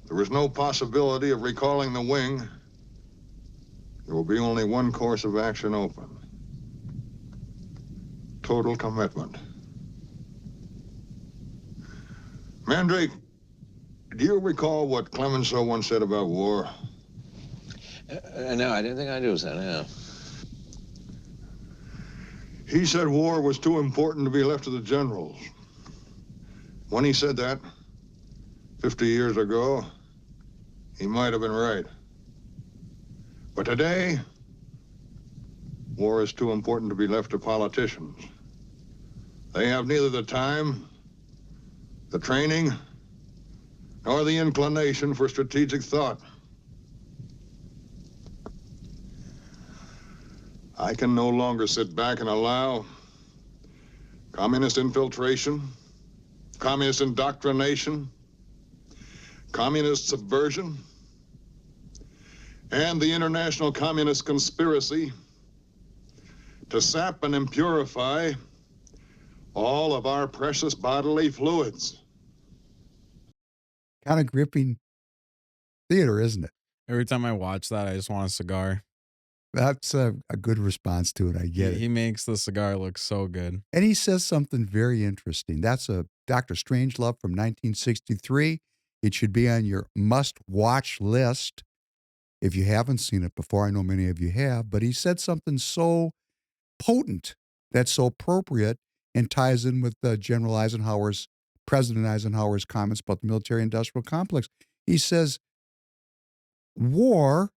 there was no possibility of recalling the wing, there will be only one course of action open: total commitment. Mandrake, do you recall what Clemenceau once said about war? No, I don't think I do, sir, no. He said war was too important to be left to the generals. When he said that, 50 years ago, he might have been right. But today, war is too important to be left to politicians. They have neither the time, the training, nor the inclination for strategic thought. I can no longer sit back and allow communist infiltration, communist indoctrination, communist subversion, and the international communist conspiracy to sap and impurify all of our precious bodily fluids. Kind of gripping theater, isn't it? Every time I watch that, I just want a cigar. That's a good response to it. I get it. He makes the cigar look so good. And he says something very interesting. That's a Dr. Strangelove from 1963. It should be on your must-watch list if you haven't seen it before. I know many of you have, but he said something so potent that's so appropriate and ties in with President Eisenhower's comments about the military-industrial complex. He says, war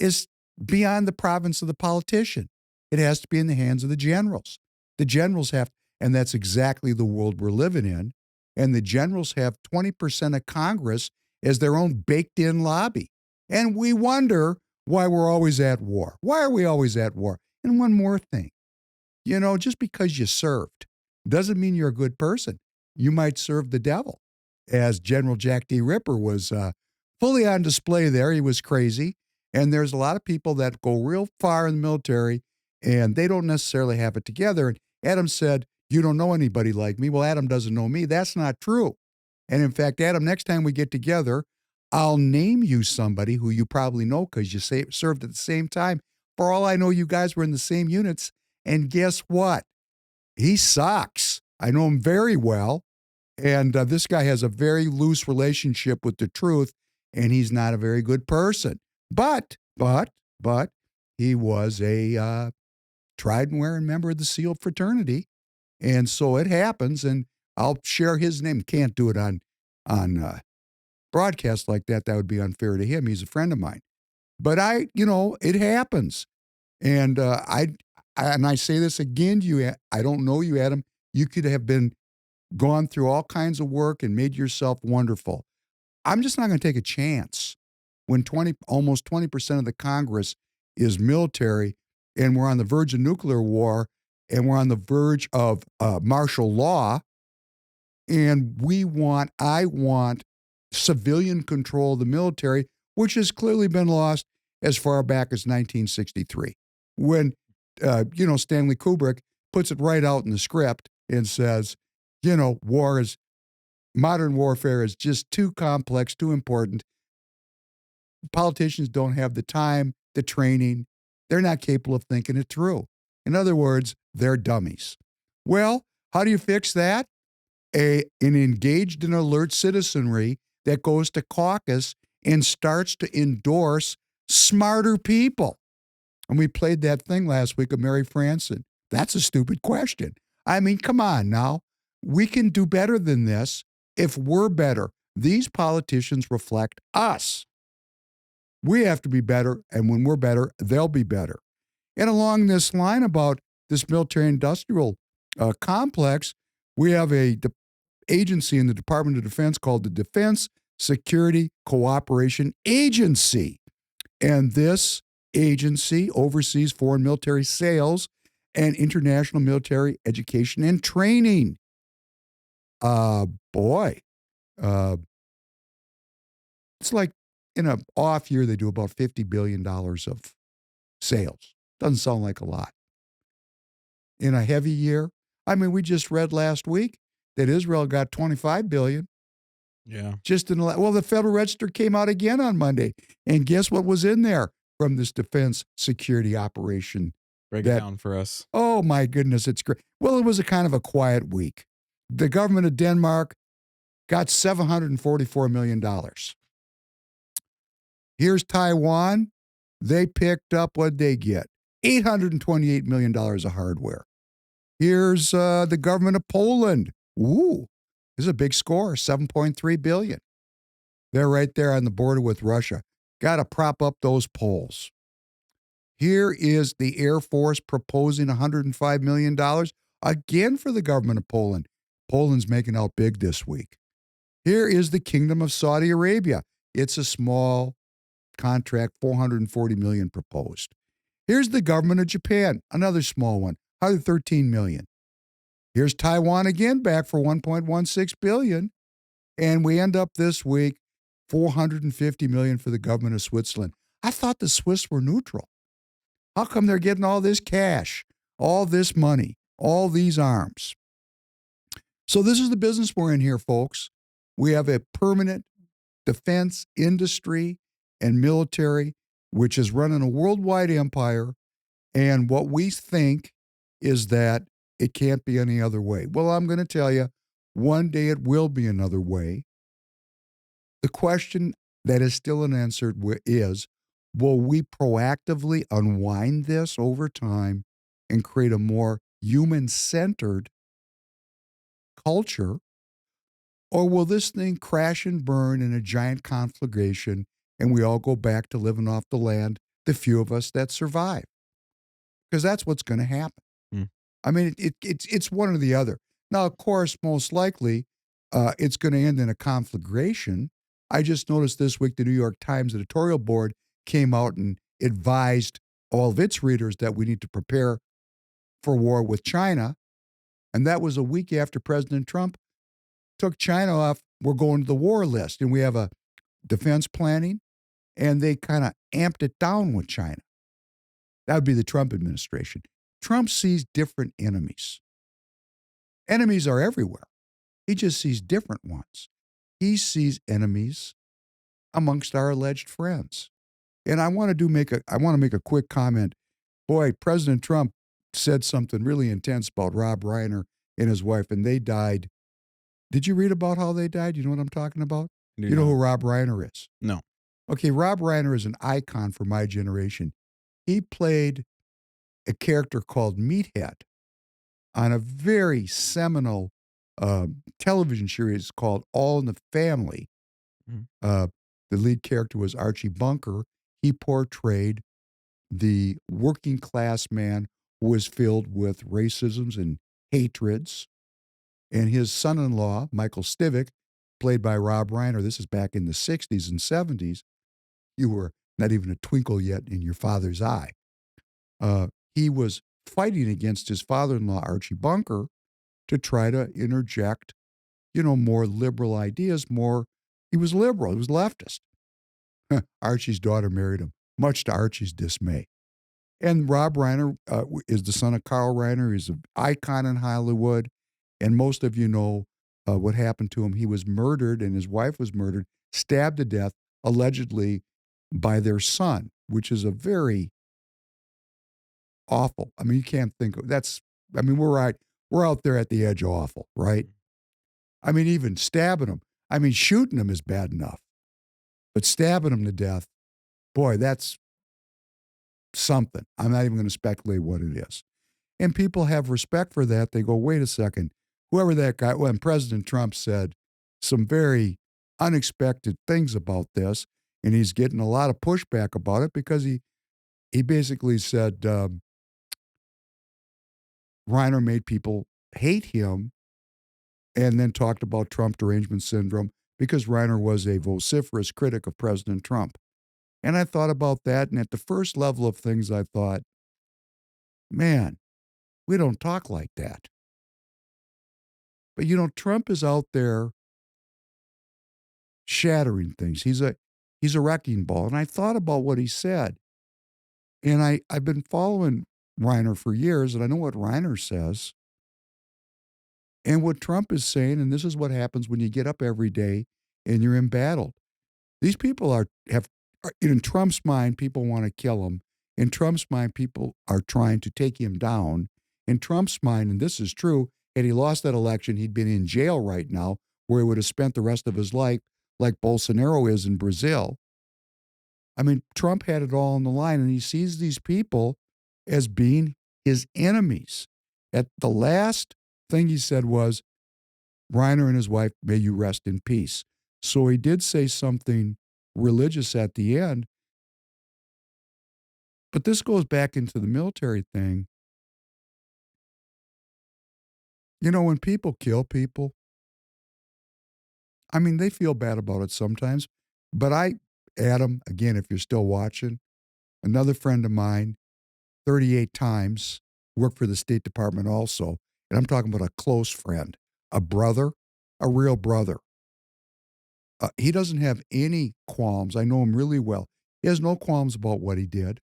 is beyond the province of the politician. It has to be in the hands of the generals. The generals have, and that's exactly the world we're living in, and the generals have 20% of Congress as their own baked-in lobby. And we wonder why we're always at war. Why are we always at war? And one more thing. You know, just because you served doesn't mean you're a good person. You might serve the devil. As General Jack D. Ripper was fully on display there, he was crazy. And there's a lot of people that go real far in the military and they don't necessarily have it together. And Adam said, you don't know anybody like me. Well, Adam doesn't know me. That's not true. And in fact, Adam, next time we get together, I'll name you somebody who you probably know because you served at the same time. For all I know, you guys were in the same units. And guess what? He sucks. I know him very well. And this guy has a very loose relationship with the truth, and he's not a very good person. But he was a tried and wearing member of the SEAL fraternity. And so it happens, and I'll share his name. Can't do it on broadcast like that. That would be unfair to him. He's a friend of mine. But it happens. And I say this again to you, I don't know you, Adam. You could have gone through all kinds of work and made yourself wonderful. I'm just not going to take a chance when almost 20% of the Congress is military and we're on the verge of nuclear war. and we're on the verge of martial law, and I want civilian control of the military, which has clearly been lost as far back as 1963, when, Stanley Kubrick puts it right out in the script and says, modern warfare is just too complex, too important. Politicians don't have the time, the training. They're not capable of thinking it through. In other words, they're dummies. Well, how do you fix that? An engaged and alert citizenry that goes to caucus and starts to endorse smarter people. And we played that thing last week of Mary Franson. That's a stupid question. I mean, come on now. We can do better than this if we're better. These politicians reflect us. We have to be better, and when we're better, they'll be better. And along this line about this military-industrial complex, we have a agency in the Department of Defense called the Defense Security Cooperation Agency. And this agency oversees foreign military sales and international military education and training. It's like in an off year, they do about $50 billion of sales. Doesn't sound like a lot. In a heavy year, I mean, we just read last week that Israel got $25 billion. Yeah. The Federal Register came out again on Monday. And guess what was in there from this defense security operation? Break it down for us. Oh, my goodness, it's great. Well, it was a kind of a quiet week. The government of Denmark got $744 million. Here's Taiwan. They picked up, what'd they get? $828 million of hardware. Here's the government of Poland. Ooh, this is a big score, $7.3 billion. They're right there on the border with Russia. Got to prop up those Poles. Here is the Air Force proposing $105 million, again for the government of Poland. Poland's making out big this week. Here is the Kingdom of Saudi Arabia. It's a small contract, $440 million proposed. Here's the government of Japan, another small one, $113 million. Here's Taiwan again, back for $1.16 billion. And we end up this week, $450 million for the government of Switzerland. I thought the Swiss were neutral. How come they're getting all this cash, all this money, all these arms? So this is the business we're in here, folks. We have a permanent defense industry and military, which is running a worldwide empire. And what we think is that it can't be any other way. Well, I'm going to tell you, one day it will be another way. The question that is still unanswered is, will we proactively unwind this over time and create a more human-centered culture? Or will this thing crash and burn in a giant conflagration and we all go back to living off the land, the few of us that survive? Because that's what's going to happen. I mean, it's one or the other. Now, of course, most likely, it's going to end in a conflagration. I just noticed this week the New York Times editorial board came out and advised all of its readers that we need to prepare for war with China. And that was a week after President Trump took China off, we're going to the war list. And we have a defense planning, and they kind of amped it down with China. That would be the Trump administration. Trump sees different enemies. Enemies are everywhere. He just sees different ones. He sees enemies amongst our alleged friends. And I want to make a quick comment. Boy, President Trump said something really intense about Rob Reiner and his wife, and they died. Did you read about how they died? You know what I'm talking about? You know who Rob Reiner is? No. Okay, Rob Reiner is an icon for my generation. He played a character called Meathead on a very seminal television series called All in the Family. The lead character was Archie Bunker. He portrayed the working class man who was filled with racisms and hatreds. And his son-in-law, Michael Stivic, played by Rob Reiner, this is back in the 60s and 70s. You were not even a twinkle yet in your father's eye. He was fighting against his father-in-law, Archie Bunker, to try to interject, more liberal ideas, he was liberal, he was leftist. Archie's daughter married him, much to Archie's dismay. And Rob Reiner is the son of Carl Reiner. He's an icon in Hollywood. And most of you know what happened to him. He was murdered and his wife was murdered, stabbed to death, allegedly by their son, which is a very awful. I mean, you can't think of that's. I mean, we're out there at the edge of awful, right? I mean, even stabbing him. I mean, shooting him is bad enough, but stabbing him to death, boy, that's something. I'm not even going to speculate what it is. And people have respect for that. They go, wait a second, whoever that guy, when President Trump said some very unexpected things about this, and he's getting a lot of pushback about it because he basically said Reiner made people hate him and then talked about Trump derangement syndrome because Reiner was a vociferous critic of President Trump. And I thought about that, and at the first level of things, I thought, man, we don't talk like that. But, Trump is out there shattering things. He's a wrecking ball. And I thought about what he said. And I've been following Reiner for years, and I know what Reiner says. And what Trump is saying, and this is what happens when you get up every day and you're embattled. These people in Trump's mind, people want to kill him. In Trump's mind, people are trying to take him down. In Trump's mind, and this is true, had he lost that election, he'd been in jail right now, where he would have spent the rest of his life like Bolsonaro is in Brazil. I mean, Trump had it all on the line, and he sees these people as being his enemies. At the last thing he said was, Reiner and his wife, may you rest in peace. So he did say something religious at the end. But this goes back into the military thing. When people kill people, I mean, they feel bad about it sometimes. But Adam, again, if you're still watching, another friend of mine, 38 times, worked for the State Department also. And I'm talking about a close friend, a brother, a real brother. He doesn't have any qualms. I know him really well. He has no qualms about what he did.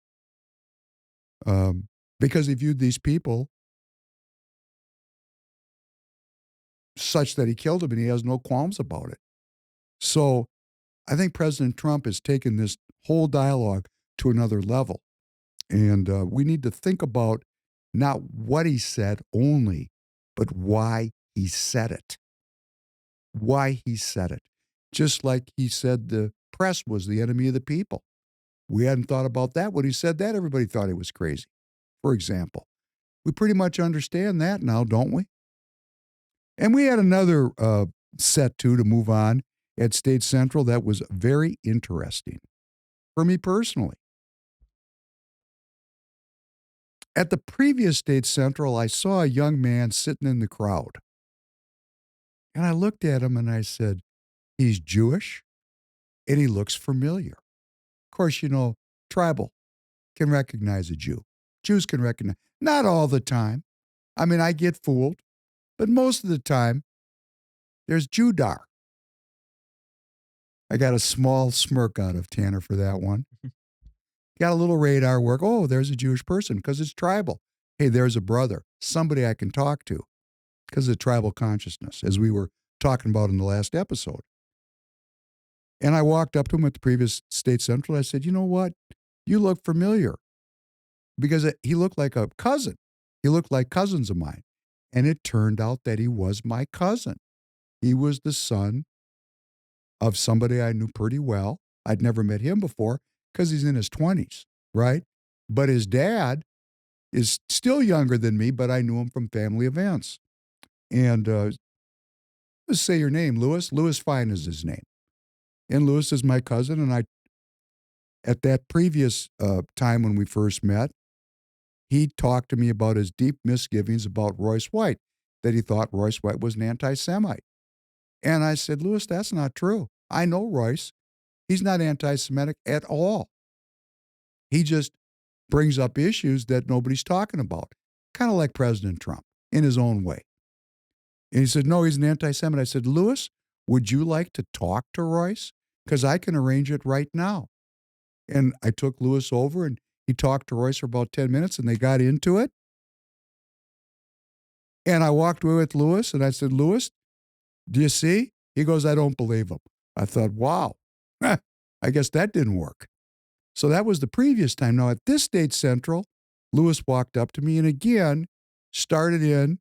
Because he viewed these people such that he killed them, and he has no qualms about it. So I think President Trump has taken this whole dialogue to another level. And we need to think about not what he said only, but why he said it. Why he said it. Just like he said the press was the enemy of the people. We hadn't thought about that. When he said that, everybody thought he was crazy, for example. We pretty much understand that now, don't we? And we had another set, too, to move on at State Central that was very interesting for me personally. At the previous State Central, I saw a young man sitting in the crowd. And I looked at him and I said, he's Jewish and he looks familiar. Of course, tribal can recognize a Jew. Jews can recognize, not all the time. I mean, I get fooled, but most of the time, there's Judar. I got a small smirk out of Tanner for that one. Got a little radar work. Oh, there's a Jewish person because it's tribal. Hey, there's a brother, somebody I can talk to because of tribal consciousness, as we were talking about in the last episode. And I walked up to him at the previous State Central. I said, you know what? You look familiar. Because he looked like a cousin. He looked like cousins of mine. And it turned out that he was my cousin. He was the son of somebody I knew pretty well. I'd never met him before because he's in his 20s, right? But his dad is still younger than me, but I knew him from family events. And let's say your name, Lewis. Lewis Fine is his name. And Lewis is my cousin. And at that previous time when we first met, he talked to me about his deep misgivings about Royce White, that he thought Royce White was an anti-Semite. And I said, Lewis, that's not true. I know Royce. He's not anti-Semitic at all. He just brings up issues that nobody's talking about. kind of like President Trump in his own way. And he said, no, he's an anti-Semite. I said, Lewis, would you like to talk to Royce? Because I can arrange it right now. And I took Lewis over and he talked to Royce for about 10 minutes and they got into it. And I walked away with Lewis and I said, Lewis, do you see? He goes, I don't believe him. I thought, wow, I guess that didn't work. So that was the previous time. Now at this state central, Lewis walked up to me and again started in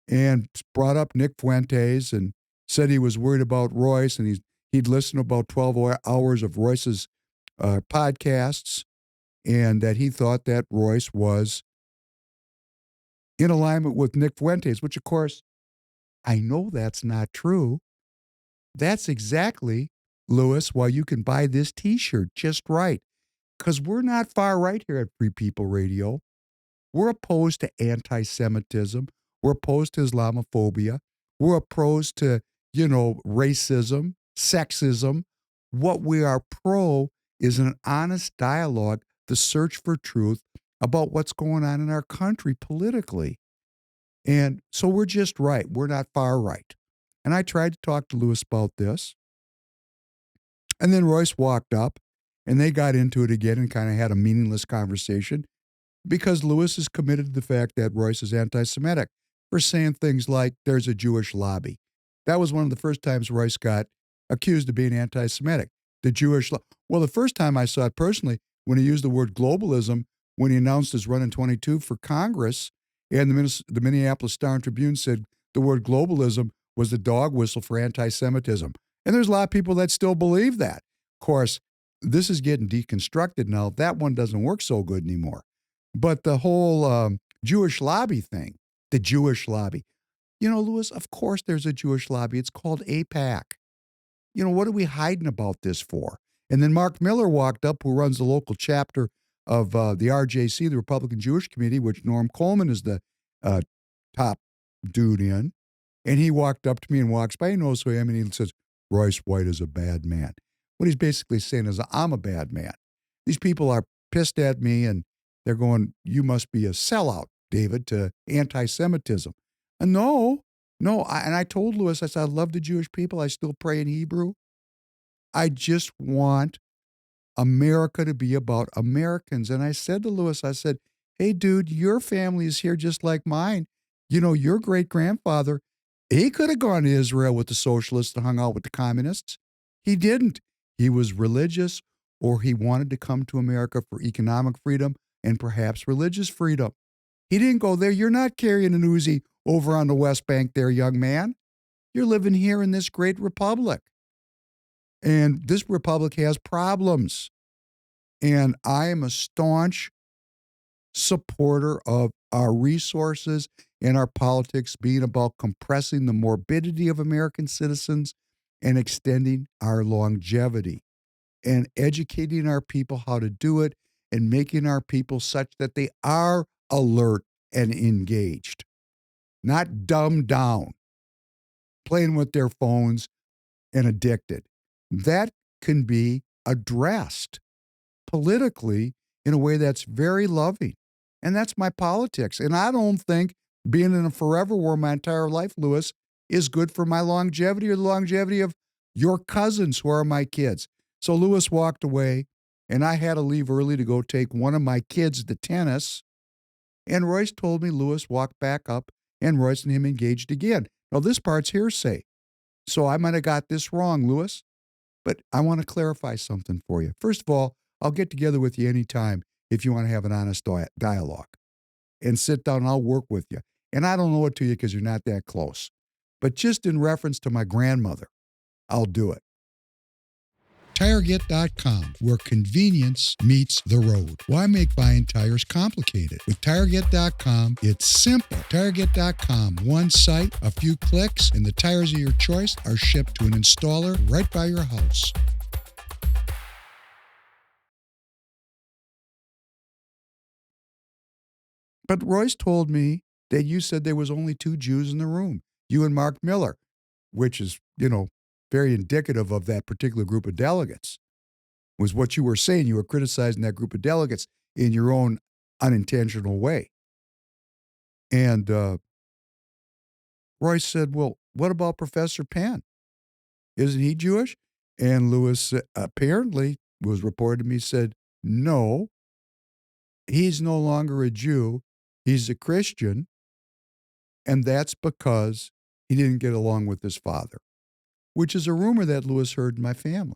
and brought up Nick Fuentes and said he was worried about Royce and he'd listened to about 12 hours of Royce's podcasts and that he thought that Royce was in alignment with Nick Fuentes, which of course, I know that's not true. That's exactly, Lewis, why you can buy this T-shirt just right. Because we're not far right here at Free People Radio. We're opposed to anti-Semitism. We're opposed to Islamophobia. We're opposed to, racism, sexism. What we are pro is an honest dialogue, the search for truth about what's going on in our country politically. And so we're just right. We're not far right. And I tried to talk to Lewis about this. And then Royce walked up and they got into it again and kind of had a meaningless conversation because Lewis is committed to the fact that Royce is anti-Semitic for saying things like there's a Jewish lobby. That was one of the first times Royce got accused of being anti-Semitic. Well, the first time I saw it personally, when he used the word globalism, when he announced his run in 22 for Congress, and the Minneapolis Star and Tribune said the word globalism was the dog whistle for anti-Semitism. And there's a lot of people that still believe that. Of course, this is getting deconstructed now. That one doesn't work so good anymore. But the whole Jewish lobby thing, the Jewish lobby. Lewis, of course there's a Jewish lobby. It's called AIPAC. What are we hiding about this for? And then Mark Miller walked up, who runs the local chapter of the RJC, the Republican Jewish Committee, which Norm Coleman is the top dude in. And he walked up to me and walks by. He knows who I am. And he says, Royce White is a bad man. What he's basically saying is, I'm a bad man. These people are pissed at me and they're going, you must be a sellout, David, to anti-Semitism. And no. And I told Lewis, I said, I love the Jewish people. I still pray in Hebrew. I just want America to be about Americans. And I said to Lewis, I said, hey, dude, your family is here just like mine. Your great-grandfather, he could have gone to Israel with the socialists and hung out with the communists. He didn't. He was religious, or he wanted to come to America for economic freedom and perhaps religious freedom. He didn't go there. You're not carrying an Uzi over on the West Bank there, young man. You're living here in this great republic. And this republic has problems. And I am a staunch supporter of our resources and our politics being about compressing the morbidity of American citizens and extending our longevity and educating our people how to do it and making our people such that they are alert and engaged, not dumbed down, playing with their phones and addicted. That can be addressed politically in a way that's very loving. And that's my politics. And I don't think being in a forever war my entire life, Lewis, is good for my longevity or the longevity of your cousins who are my kids. So Lewis walked away, and I had to leave early to go take one of my kids to tennis. And Royce told me Lewis walked back up, and Royce and him engaged again. Now, this part's hearsay. So I might have got this wrong, Lewis. But I want to clarify something for you. First of all, I'll get together with you anytime if you want to have an honest dialogue. And sit down and I'll work with you. And I don't know it to you because you're not that close. But just in reference to my grandmother, I'll do it. TireGet.com, where convenience meets the road. Why make buying tires complicated? With TireGet.com, it's simple. TireGet.com, one site, a few clicks, and the tires of your choice are shipped to an installer right by your house. But Royce told me that you said there was only 2 Jews in the room, you and Mark Miller, which is, very indicative of that particular group of delegates, was what you were saying. You were criticizing that group of delegates in your own unintentional way. And Roy said, well, what about Professor Penn? Isn't he Jewish? And Lewis apparently was reported to me, said, no, he's no longer a Jew. He's a Christian. And that's because he didn't get along with his father, which is a rumor that Lewis heard in my family.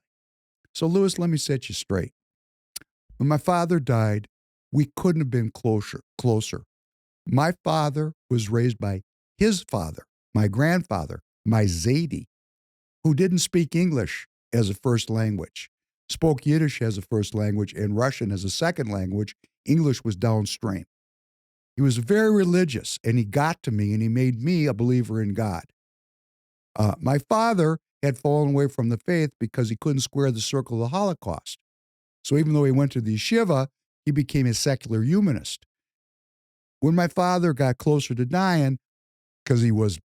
So, Lewis, let me set you straight. When my father died, we couldn't have been closer. My father was raised by his father, my grandfather, my Zadie, who didn't speak English as a first language, spoke Yiddish as a first language and Russian as a second language. English was downstream. He was very religious, and he got to me, and he made me a believer in God. My father had fallen away from the faith because he couldn't square the circle of the Holocaust. So even though he went to the yeshiva, he became a secular humanist. When my father got closer to dying, because he was,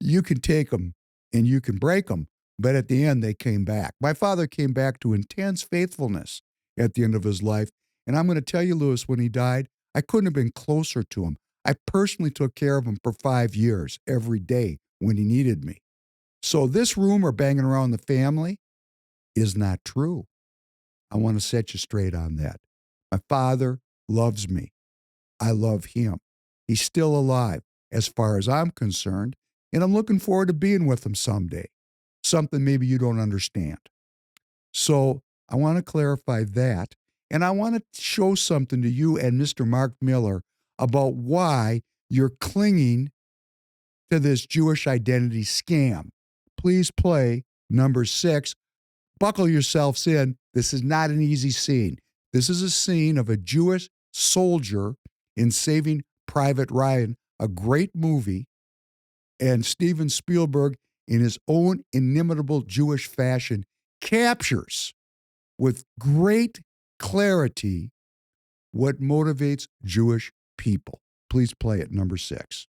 you can take them and you can break them, but at the end they came back. My father came back to intense faithfulness at the end of his life. And I'm going to tell you, Lewis, when he died, I couldn't have been closer to him. I personally took care of him for 5 years, every day when he needed me. So this rumor banging around the family is not true. I want to set you straight on that. My father loves me. I love him. He's still alive as far as I'm concerned, and I'm looking forward to being with him someday. Something maybe you don't understand. So I want to clarify that, and I want to show something to you and Mr. Mark Miller about why you're clinging to this Jewish identity scam. Please play number 6. Buckle yourselves in. This is not an easy scene. This is a scene of a Jewish soldier in Saving Private Ryan, a great movie, and Steven Spielberg, in his own inimitable Jewish fashion, captures with great clarity what motivates Jewish people. Please play it, number 6.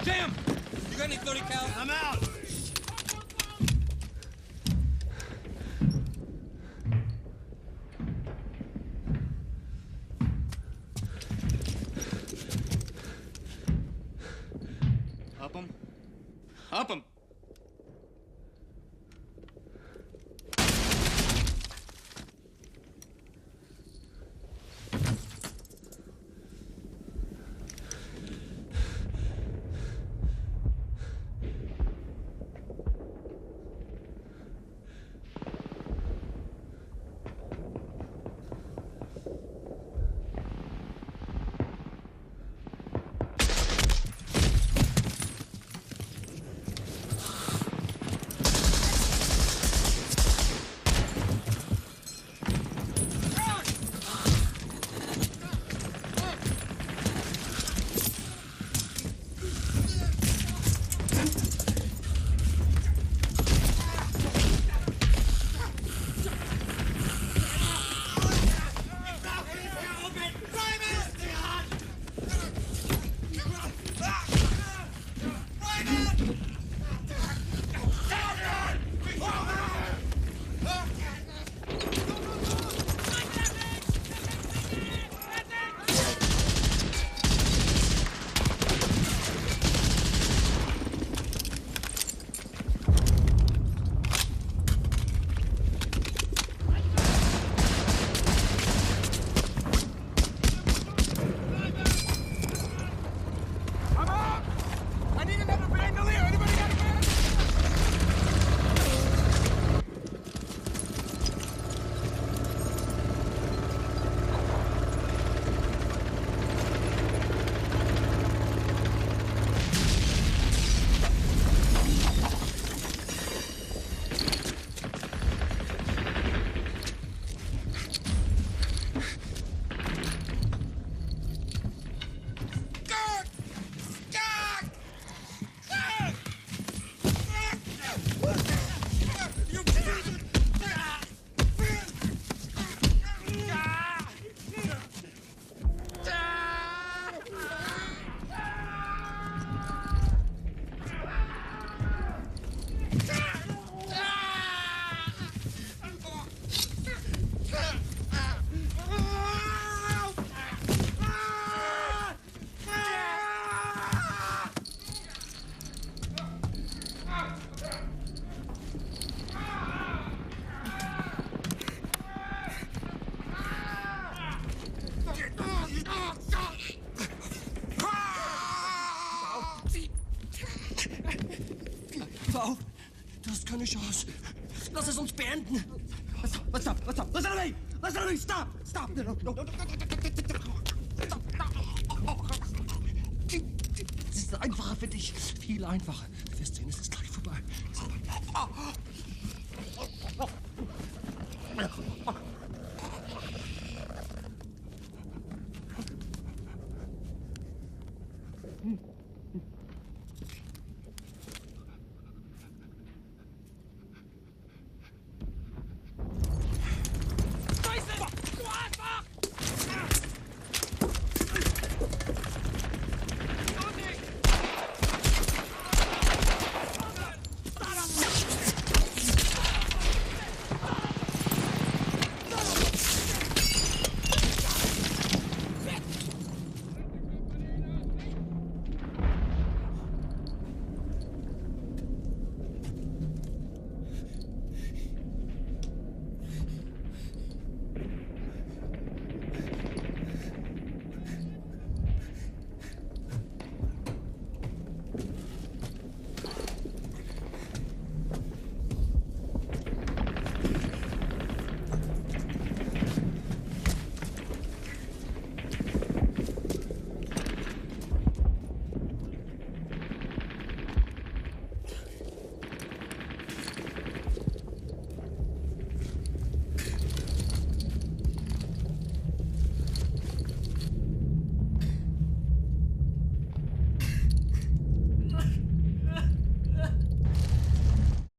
Jam! You got any 30 cal? I'm out! Up 'em. Up 'em! Frau, du hast keine Chance. Lass es uns beenden. Stop. Listen to me. Listen to me. Stop. No. Es ist einfacher für dich. Viel einfacher. Du wirst sehen, es ist gleich vorbei.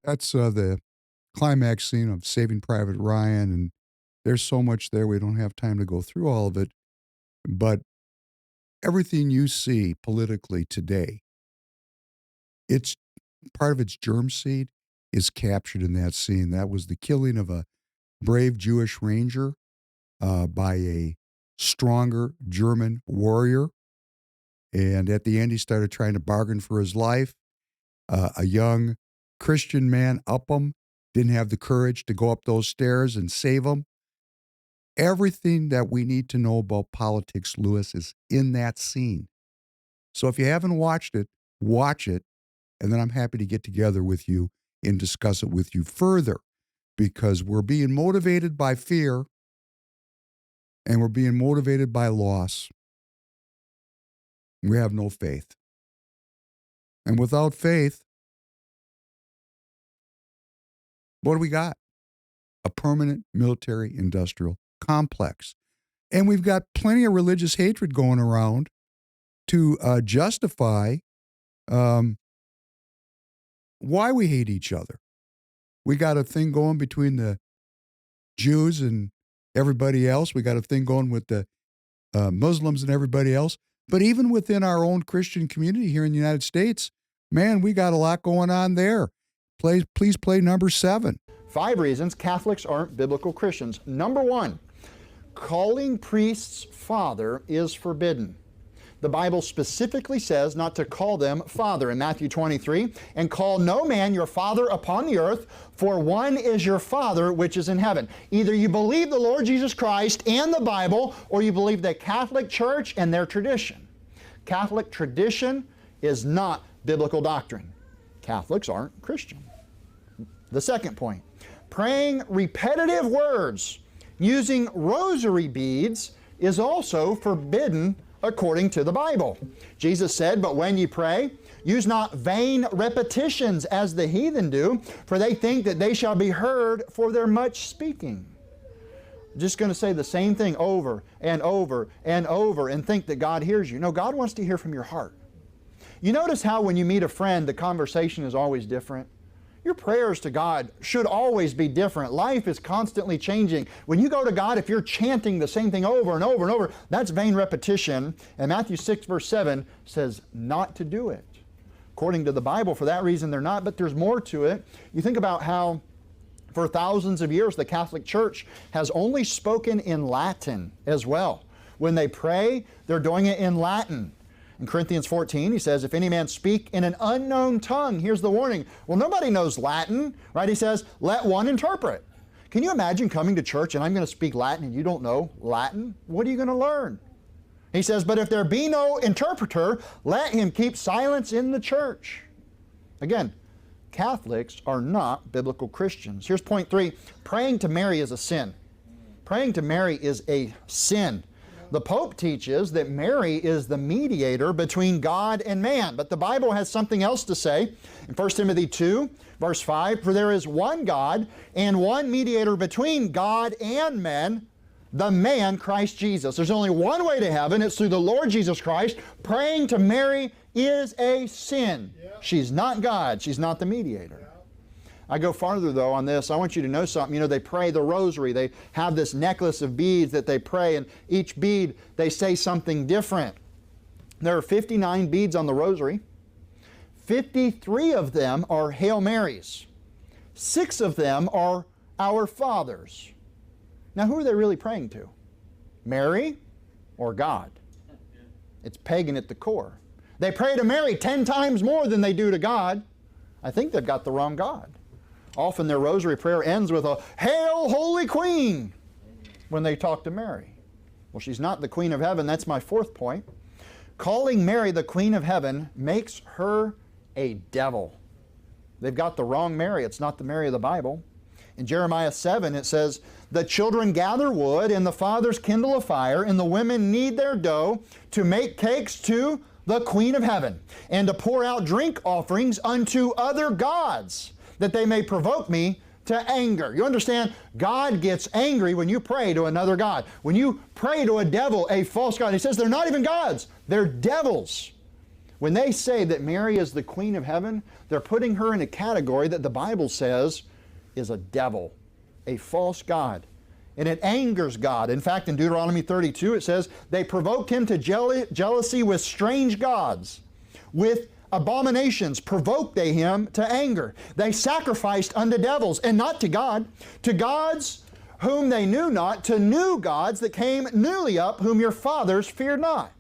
That's the climax scene of Saving Private Ryan, and there's so much there. We don't have time to go through all of it. But everything you see politically today, it's part of its germ seed is captured in that scene. That was the killing of a brave Jewish ranger by a stronger German warrior. And at the end, he started trying to bargain for his life. A young Christian man, Upham, didn't have the courage to go up those stairs and save him. Everything that we need to know about politics, Lewis, is in that scene. So if you haven't watched it, watch it, and then I'm happy to get together with you and discuss it with you further, because we're being motivated by fear and we're being motivated by loss. We have no faith. And without faith, what do we got? A permanent military-industrial complex. And we've got plenty of religious hatred going around to justify why we hate each other. We got a thing going between the Jews and everybody else. We got a thing going with the Muslims and everybody else. But even within our own Christian community here in the United States, man, we got a lot going on there. Please play number 7. 5 reasons Catholics aren't biblical Christians. Number 1, calling priests father is forbidden. The Bible specifically says not to call them father in Matthew 23, and call no man your father upon the earth, for one is your Father which is in heaven. Either you believe the Lord Jesus Christ and the Bible, or you believe the Catholic Church and their tradition. Catholic tradition is not biblical doctrine. Catholics aren't Christian. The second point, praying repetitive words using rosary beads is also forbidden according to the Bible. Jesus said, "But when ye pray, use not vain repetitions as the heathen do, for they think that they shall be heard for their much speaking." Just going to say the same thing over and over and over and think that God hears you. No, God wants to hear from your heart. You notice how when you meet a friend, the conversation is always different? Your prayers to God should always be different. Life is constantly changing. When you go to God, if you're chanting the same thing over and over and over, that's vain repetition. And Matthew 6 verse 7 says not to do it. According to the Bible, for that reason they're not, but there's more to it. You think about how for thousands of years the Catholic Church has only spoken in Latin as well. When they pray, they're doing it in Latin. In Corinthians 14, he says, if any man speak in an unknown tongue, here's the warning. Well, nobody knows Latin, right? He says, let one interpret. Can you imagine coming to church and I'm going to speak Latin and you don't know Latin? What are you going to learn? He says, but if there be no interpreter, let him keep silence in the church. Again, Catholics are not biblical Christians. Here's point 3. Praying to Mary is a sin. Praying to Mary is a sin. The Pope teaches that Mary is the mediator between God and man. But the Bible has something else to say. In 1 Timothy 2, verse 5, for there is one God and one mediator between God and men, the man Christ Jesus. There's only one way to heaven. It's through the Lord Jesus Christ. Praying to Mary is a sin. She's not God. She's not the mediator. I go farther, though, on this. I want you to know something. You know, they pray the rosary. They have this necklace of beads that they pray, and each bead, they say something different. There are 59 beads on the rosary. 53 of them are Hail Marys. 6 of them are Our Fathers. Now, who are they really praying to? Mary or God? It's pagan at the core. They pray to Mary 10 times more than they do to God. I think they've got the wrong God. Often their rosary prayer ends with a Hail, Holy Queen, when they talk to Mary. Well, she's not the Queen of Heaven. That's my 4th point. Calling Mary the Queen of Heaven makes her a devil. They've got the wrong Mary. It's not the Mary of the Bible. In Jeremiah 7, it says, the children gather wood, and the fathers kindle a fire, and the women knead their dough to make cakes to the Queen of Heaven, and to pour out drink offerings unto other gods, that they may provoke me to anger. You understand? God gets angry when you pray to another god. When you pray to a devil, a false god, he says they're not even gods, they're devils. When they say that Mary is the Queen of Heaven, they're putting her in a category that the Bible says is a devil, a false god. And it angers God. In fact, in Deuteronomy 32, it says, they provoked him to jealousy with strange gods. With abominations provoked they him to anger. They sacrificed unto devils, and not to God, to gods whom they knew not, to new gods that came newly up, whom your fathers feared not.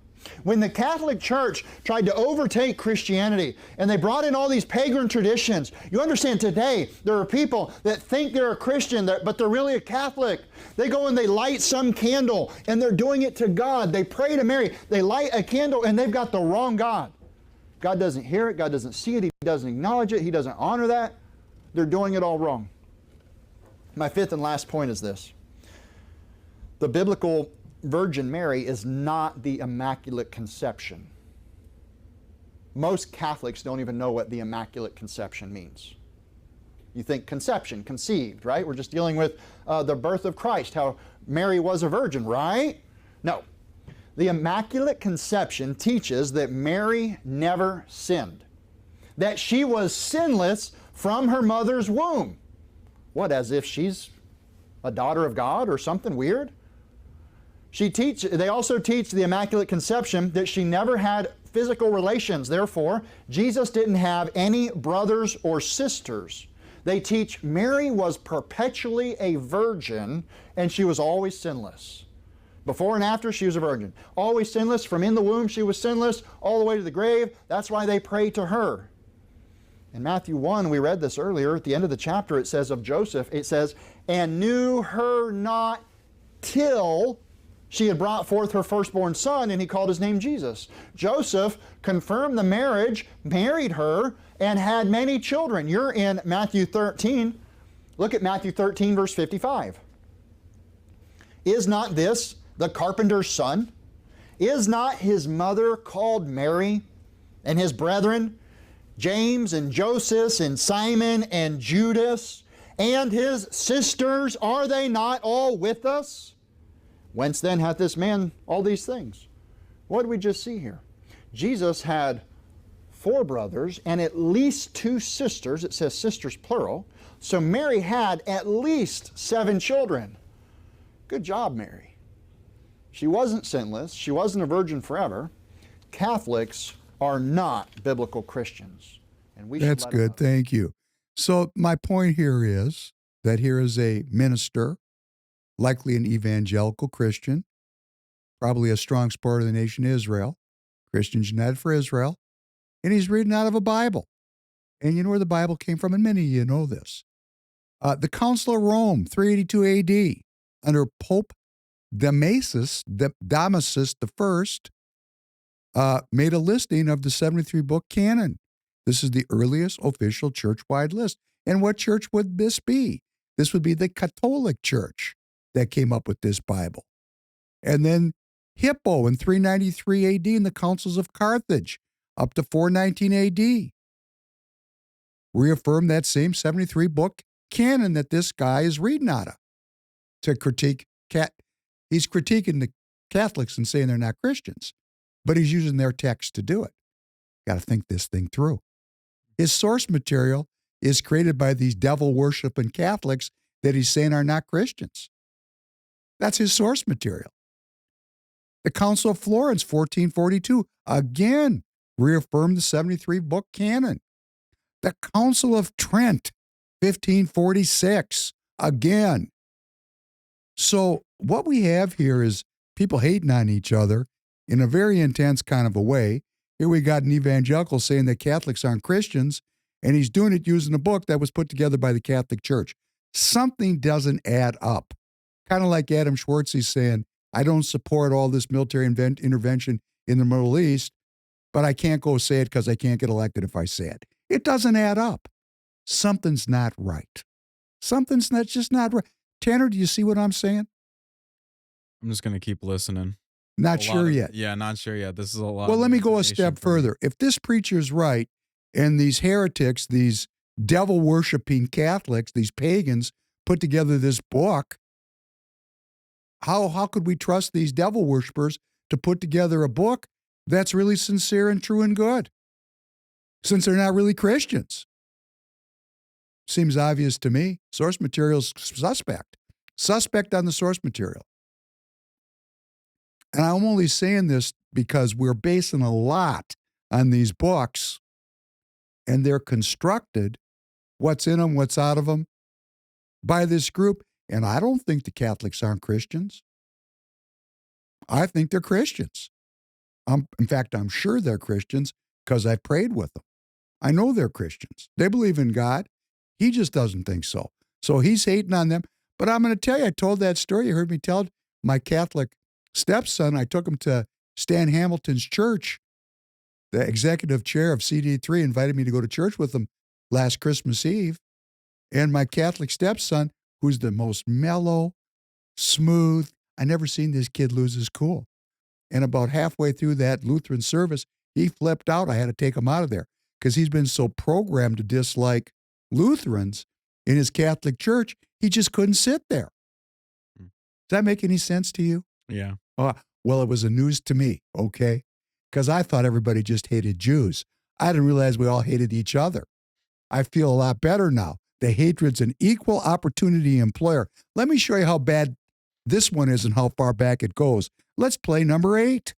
When the Catholic Church tried to overtake Christianity and they brought in all these pagan traditions, you understand today there are people that think they're a Christian but they're really a Catholic. They go and they light some candle and they're doing it to God. They pray to Mary. They light a candle and they've got the wrong God. God doesn't hear it. God doesn't see it. He doesn't acknowledge it. He doesn't honor that. They're doing it all wrong. My 5th and last point is this. The biblical Virgin Mary is not the Immaculate Conception. Most Catholics don't even know what the Immaculate Conception means. You think conception, conceived, right? We're just dealing with the birth of Christ, how Mary was a virgin, right? No. The Immaculate Conception teaches that Mary never sinned, that she was sinless from her mother's womb. What, as if she's a daughter of God or something weird? They also teach the Immaculate Conception that she never had physical relations. Therefore, Jesus didn't have any brothers or sisters. They teach Mary was perpetually a virgin and she was always sinless. Before and after, she was a virgin. Always sinless. From in the womb, she was sinless all the way to the grave. That's why they pray to her. In Matthew 1, we read this earlier, at the end of the chapter, it says of Joseph, it says, and knew her not till she had brought forth her firstborn son, and he called his name Jesus. Joseph confirmed the marriage, married her, and had many children. You're in Matthew 13. Look at Matthew 13, verse 55. Is not this the carpenter's son? Is not his mother called Mary, and his brethren, James and Joseph and Simon and Judas, and his sisters, are they not all with us? Whence then hath this man all these things? What did we just see here? Jesus had 4 brothers and at least 2 sisters. It says sisters plural. So Mary had at least 7 children. Good job, Mary. She wasn't sinless. She wasn't a virgin forever. Catholics are not biblical Christians. And we That's good. Thank you. So my point here is that here is a minister, likely an evangelical Christian, probably a strong supporter of the nation Israel, Christians United for Israel, and he's reading out of a Bible. And you know where the Bible came from, and many of you know this. The Council of Rome, 382 AD, under Pope Damasus I made a listing of the 73-book canon. This is the earliest official church-wide list. And what church would this be? This would be the Catholic Church that came up with this Bible. And then Hippo in 393 AD in the councils of Carthage up to 419 AD. Reaffirmed that same 73-book canon that this guy is reading out of to critique. He's critiquing the Catholics and saying they're not Christians, but he's using their text to do it. Got to think this thing through. His source material is created by these devil-worshiping Catholics that he's saying are not Christians. That's his source material. The Council of Florence, 1442, again reaffirmed the 73-book canon. The Council of Trent, 1546, again. So what we have here is people hating on each other in a very intense kind of a way. Here we got an evangelical saying that Catholics aren't Christians, and he's doing it using a book that was put together by the Catholic Church. Something doesn't add up. Kind of like Adam Schwarze saying, I don't support all this military intervention in the Middle East, but I can't go say it because I can't get elected if I say it. It doesn't add up. Something's not right. Something's not just not right. Tanner, do you see what I'm saying? I'm just going to keep listening. Not sure yet. Yeah, not sure yet. This is a lot. Well, let me go a step further. If this preacher's right, and these heretics, these devil-worshiping Catholics, these pagans, put together this book, how could we trust these devil worshipers to put together a book that's really sincere and true and good, since they're not really Christians? Seems obvious to me. Source material's suspect. Suspect on the source material. And I'm only saying this because we're basing a lot on these books, and they're constructed, what's in them, what's out of them, by this group. And I don't think the Catholics aren't Christians. I think they're Christians. In fact, I'm sure they're Christians because I prayed with them. I know they're Christians. They believe in God. He just doesn't think so. So he's hating on them. But I'm going to tell you, I told that story. You heard me tell my Catholic stepson. I took him to Stan Hamilton's church. The executive chair of CD3 invited me to go to church with him last Christmas Eve. And my Catholic stepson, who's the most mellow, smooth, I never seen this kid lose his cool. And about halfway through that Lutheran service, he flipped out. I had to take him out of there because he's been so programmed to dislike Lutherans in his Catholic church, he just couldn't sit there. Does that make any sense to you? Yeah. Well, it was a news to me, okay? Because I thought everybody just hated Jews. I didn't realize we all hated each other. I feel a lot better now. The hatred's an equal opportunity employer. Let me show you how bad this one is and how far back it goes. Let's play number 8.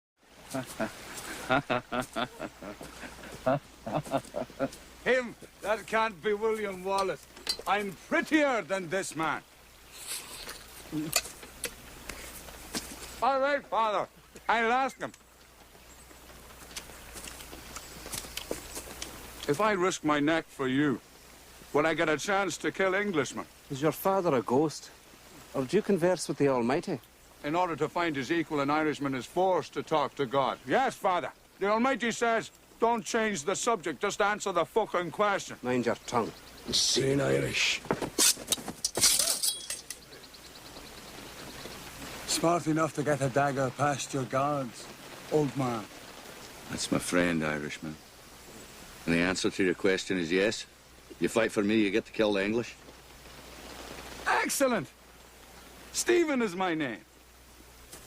Him, that can't be William Wallace. I'm prettier than this man. All right, Father, I'll ask him. If I risk my neck for you, will I get a chance to kill Englishmen? Is your father a ghost? Or do you converse with the Almighty? In order to find his equal, an Irishman is forced to talk to God. Yes, Father. The Almighty says, don't change the subject, just answer the fucking question. Mind your tongue. Insane Irish. Smart enough to get a dagger past your guards, old man. That's my friend, Irishman. And the answer to your question is yes. You fight for me, you get to kill the English. Excellent! Stephen is my name.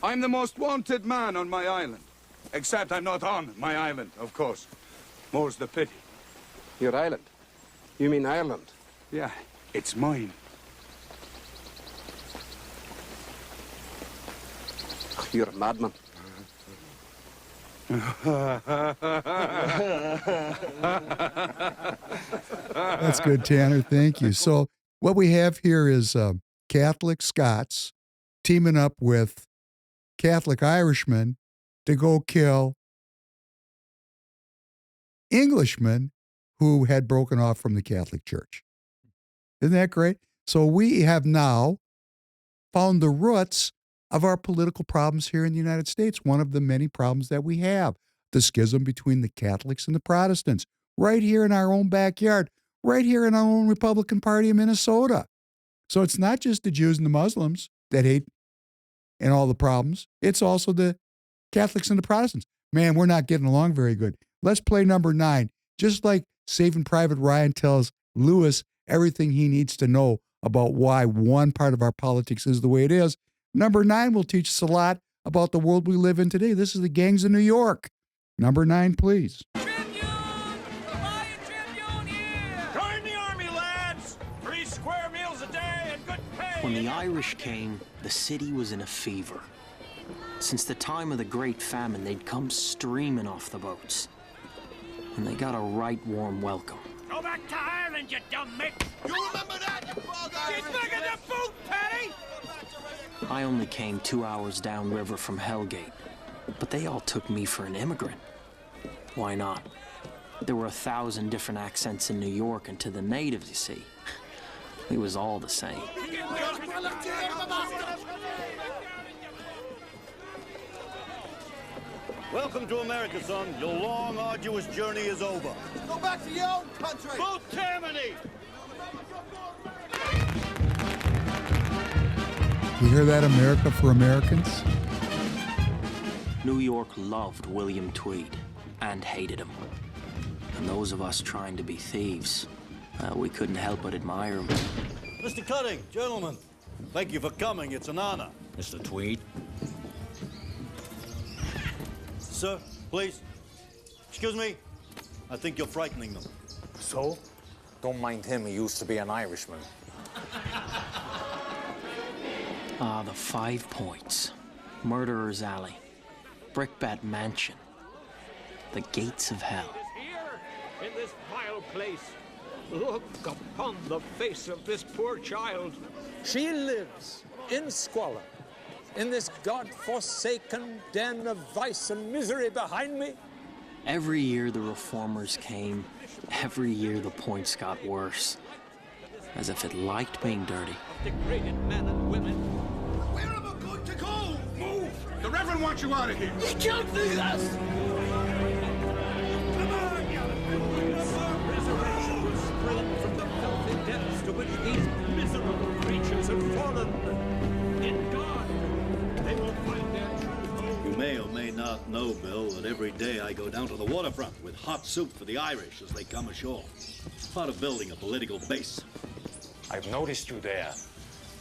I'm the most wanted man on my island. Except I'm not on my island, of course. More's the pity. Your island? You mean Ireland? Yeah, it's mine. You're a madman. That's good, Tanner. Thank you. So what we have here is Catholic Scots teaming up with Catholic Irishmen to go kill Englishmen who had broken off from the Catholic Church. Isn't that great? So we have now found the roots of our political problems here in the United States, one of the many problems that we have, the schism between the Catholics and the Protestants, right here in our own backyard, right here in our own Republican Party in Minnesota. So it's not just the Jews and the Muslims that hate and all the problems. It's also the Catholics and the Protestants. Man, we're not getting along very good. Let's play number 9. Just like Saving Private Ryan tells Lewis everything he needs to know about why one part of our politics is the way it is, number 9 will teach us a lot about the world we live in today. This is the Gangs of New York. Number 9, please. Join the army, lads! 3 square meals a day and good pay! When the Irish came, the city was in a fever. Since the time of the Great Famine, they'd come streaming off the boats. And they got a right warm welcome. Go back to Ireland, you dumb mitt! You remember that, you frog Irish! Get back in the boot, Patty! I only came 2 hours downriver from Hellgate, but they all took me for an immigrant. Why not? There were 1,000 different accents in New York, and to the natives, you see, it was all the same. Welcome to America, son. Your long, arduous journey is over. Go back to your own country! Boot Tammany! You hear that, America for Americans? New York loved William Tweed and hated him. And those of us trying to be thieves, we couldn't help but admire him. Mr. Cutting, gentlemen, thank you for coming. It's an honor. Mr. Tweed? Sir, please. Excuse me. I think you're frightening them. So? Don't mind him. He used to be an Irishman. Ah, the 5 Points. Murderer's Alley. Brickbat Mansion. The gates of hell. Here, in this vile place, look upon the face of this poor child. She lives in squalor, in this God-forsaken den of vice and misery behind me. Every year the reformers came, every year the points got worse. As if it liked being dirty. Degraded men and women. Where am I going to go? Move! The Reverend wants you out of here! You can't do this! Come on, you resurrection will spring from the filthy depths to which these miserable creatures have fallen. In God, they will find their true home. You may or may not know, Bill, that every day I go down to the waterfront with hot soup for the Irish as they come ashore. Part of building a political base. I've noticed you there.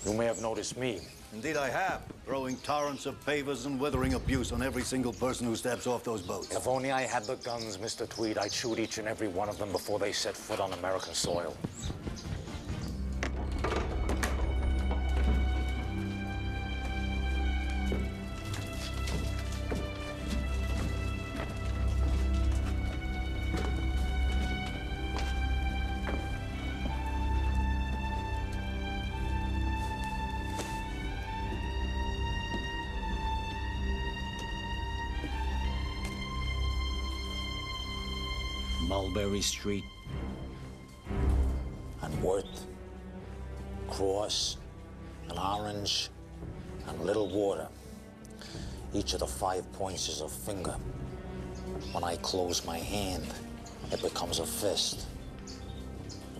You may have noticed me. Indeed I have, throwing torrents of pavers and withering abuse on every single person who steps off those boats. If only I had the guns, Mr. Tweed, I'd shoot each and every one of them before they set foot on American soil. Mulberry Street, and Worth, Cross, and Orange, and Little Water. Each of the 5 points is a finger. When I close my hand, it becomes a fist.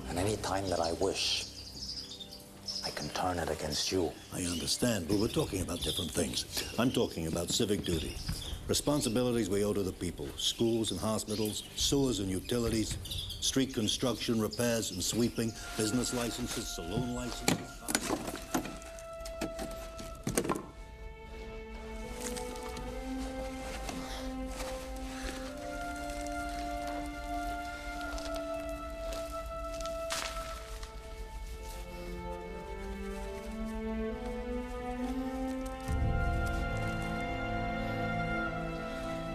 And any time that I wish, I can turn it against you. I understand, but we're talking about different things. I'm talking about civic duty. Responsibilities we owe to the people. Schools and hospitals, sewers and utilities, street construction, repairs and sweeping, business licenses, saloon licenses.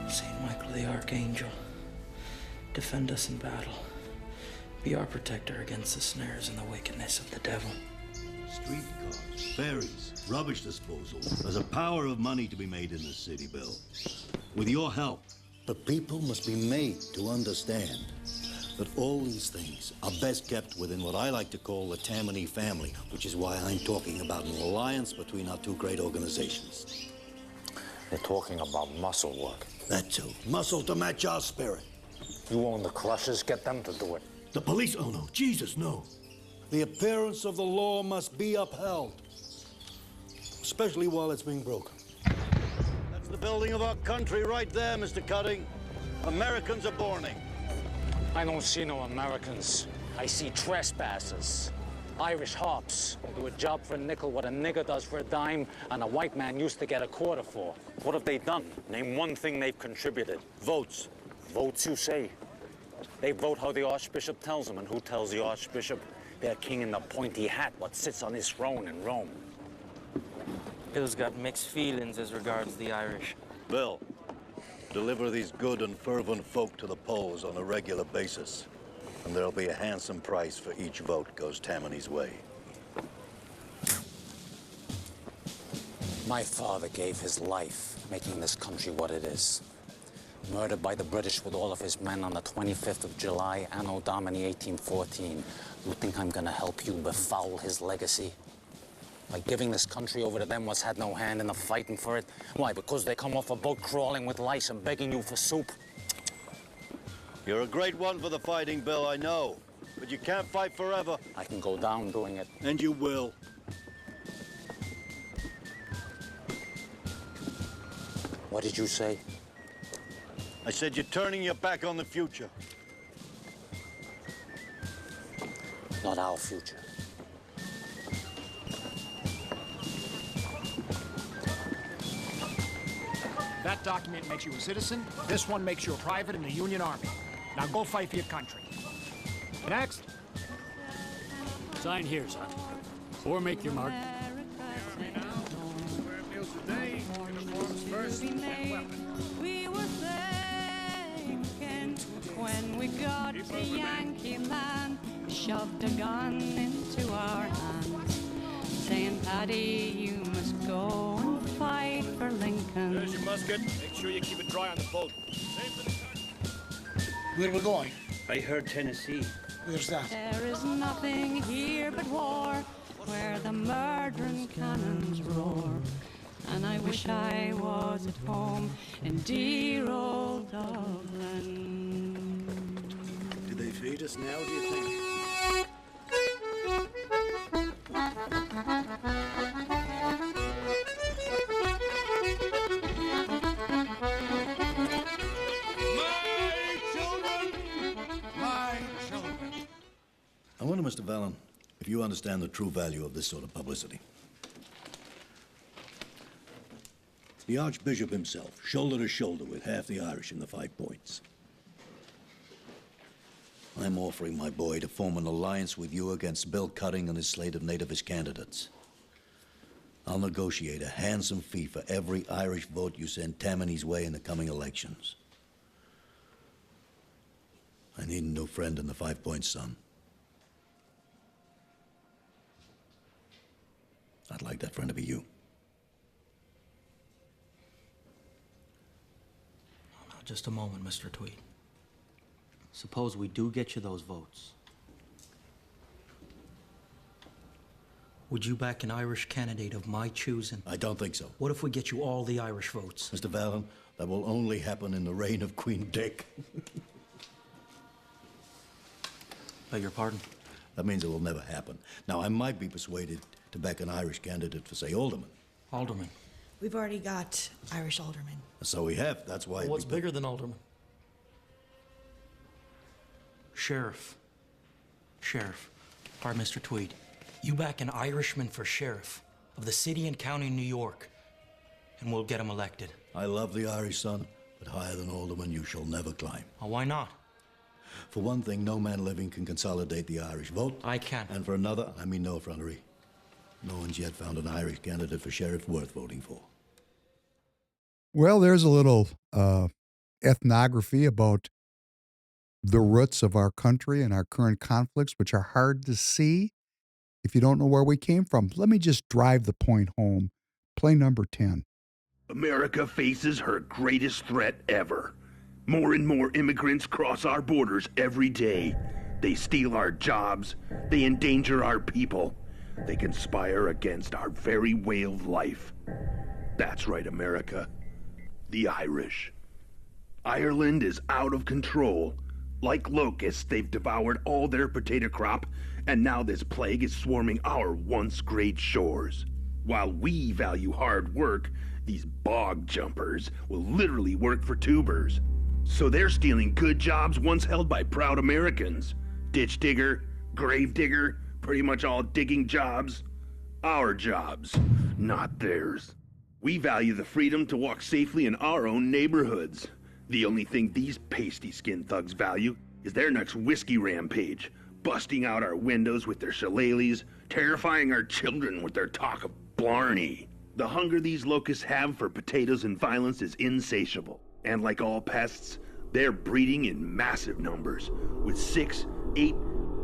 Saint Michael the Archangel, defend us in battle. Be our protector against the snares and the wickedness of the devil. Streetcars, ferries, rubbish disposal. There's a power of money to be made in this city, Bill. With your help, the people must be made to understand But all these things are best kept within what I like to call the Tammany family, which is why I'm talking about an alliance between our two great organizations. You're talking about muscle work. That too. Muscle to match our spirit. You own the crushers, get them to do it. The police? Oh, no. Jesus, no. The appearance of the law must be upheld, especially while it's being broken. That's the building of our country right there, Mr. Cutting. Americans are borning. I don't see no Americans. I see trespassers. Irish hops who do a job for a nickel what a nigger does for a dime and a white man used to get a quarter for. What have they done? Name one thing they've contributed. Votes. Votes, you say? They vote how the Archbishop tells them, and who tells the Archbishop? Their king in the pointy hat what sits on his throne in Rome. Bill's got mixed feelings as regards the Irish. Bill, deliver these good and fervent folk to the polls on a regular basis, and there'll be a handsome price for each vote goes Tammany's way. My father gave his life making this country what it is. Murdered by the British with all of his men on the 25th of July, Anno Domini 1814. You think I'm gonna help you befoul his legacy? By giving this country over to them what's had no hand in the fighting for it? Why, because they come off a boat crawling with lice and begging you for soup? You're a great one for the fighting, Bill, I know. But you can't fight forever. I can go down doing it. And you will. What did you say? I said you're turning your back on the future. Not our future. That document makes you a citizen. This one makes you a private in the Union Army. Now go fight for your country. Next. Sign here, son. Or make your mark. We were thinking when we got to Yankee land, shoved a gun into our hands, saying, Paddy, you must go and fight for Lincoln. There's your musket. Make sure you keep it dry on the boat. Where are we going? I heard Tennessee. Where's that? There is nothing here but war, where the murdering cannons roar. And I wish I was at home in dear old Dublin. Do they feed us now, do you think? I wonder, Mr. Vallon, if you understand the true value of this sort of publicity. The Archbishop himself, shoulder to shoulder with half the Irish in the 5 Points. I'm offering my boy to form an alliance with you against Bill Cutting and his slate of nativist candidates. I'll negotiate a handsome fee for every Irish vote you send Tammany's way in the coming elections. I need a new friend in the 5 Points, son. I'd like that friend to be you. Just a moment, Mr. Tweed. Suppose we do get you those votes. Would you back an Irish candidate of my choosing? I don't think so. What if we get you all the Irish votes? Mr. Vallon, that will only happen in the reign of Queen Dick. Beg your pardon? That means it will never happen. Now, I might be persuaded to back an Irish candidate for, say, alderman. Alderman? We've already got Irish aldermen. So we have. That's why. What's bigger than alderman? Sheriff. Sheriff. All right, Mr. Tweed. You back an Irishman for sheriff of the city and county of New York, and we'll get him elected. I love the Irish, son, but higher than alderman you shall never climb. Oh, why not? For one thing, no man living can consolidate the Irish vote. I can. And for another, I mean no effrontery. No one's yet found an Irish candidate for sheriff worth voting for. Well, there's a little ethnography about the roots of our country and our current conflicts, which are hard to see if you don't know where we came from. Let me just drive the point home. Play number 10. America faces her greatest threat ever. More and more immigrants cross our borders every day. They steal our jobs. They endanger our people. They conspire against our very way of life. That's right, America. The Irish. Ireland is out of control. Like locusts, they've devoured all their potato crop, and now this plague is swarming our once great shores. While we value hard work, these bog jumpers will literally work for tubers. So they're stealing good jobs once held by proud Americans. Ditch digger, grave digger, pretty much all digging jobs. Our jobs, not theirs. We value the freedom to walk safely in our own neighborhoods. The only thing these pasty-skinned thugs value is their next whiskey rampage, busting out our windows with their shillelaghs, terrifying our children with their talk of blarney. The hunger these locusts have for potatoes and violence is insatiable. And like all pests, they're breeding in massive numbers, with 6, 8,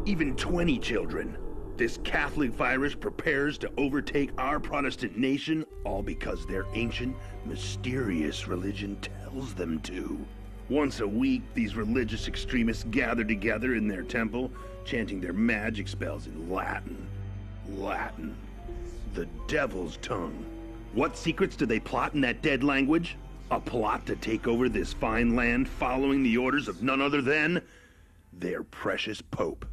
even 20 children. This Catholic virus prepares to overtake our Protestant nation, all because their ancient, mysterious religion tells them to. Once a week, these religious extremists gather together in their temple, chanting their magic spells in Latin. Latin. The devil's tongue. What secrets do they plot in that dead language? A plot to take over this fine land following the orders of none other than their precious Pope.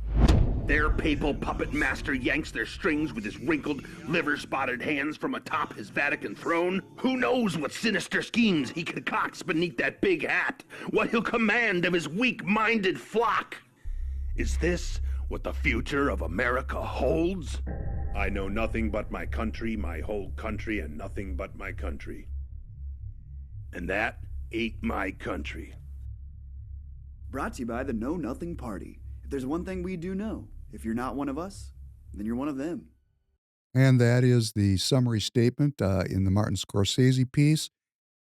Their papal puppet master yanks their strings with his wrinkled, liver-spotted hands from atop his Vatican throne. Who knows what sinister schemes he concocts beneath that big hat? What he'll command of his weak-minded flock? Is this what the future of America holds? I know nothing but my country, my whole country, and nothing but my country. And that ain't my country. Brought to you by the Know Nothing Party. If there's one thing we do know, if you're not one of us, then you're one of them. And that is the summary statement in the Martin Scorsese piece.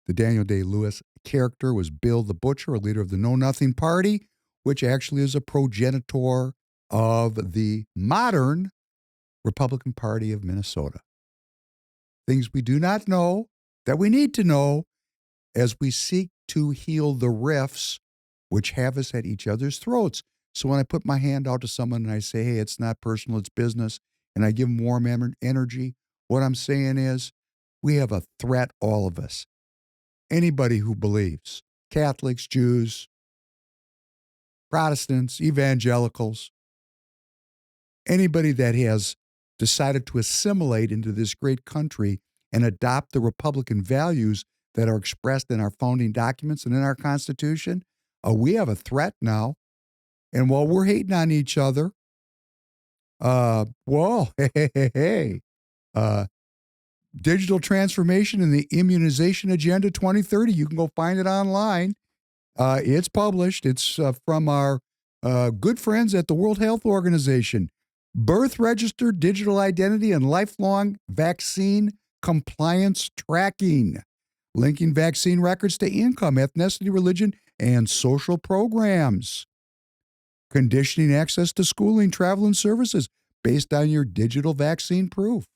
The Daniel Day-Lewis character was Bill the Butcher, a leader of the Know Nothing Party, which actually is a progenitor of the modern Republican Party of Minnesota. Things we do not know that we need to know as we seek to heal the rifts which have us at each other's throats. So when I put my hand out to someone and I say, hey, it's not personal, it's business, and I give them warm energy, what I'm saying is we have a threat, all of us. Anybody who believes, Catholics, Jews, Protestants, evangelicals, anybody that has decided to assimilate into this great country and adopt the Republican values that are expressed in our founding documents and in our Constitution, we have a threat now. And while we're hating on each other, digital transformation and the immunization agenda 2030, you can go find it online. It's published. It's from our good friends at the World Health Organization. Birth register, digital identity, and lifelong vaccine compliance tracking. Linking vaccine records to income, ethnicity, religion, and social programs. Conditioning access to schooling, travel, and services based on your digital vaccine proof.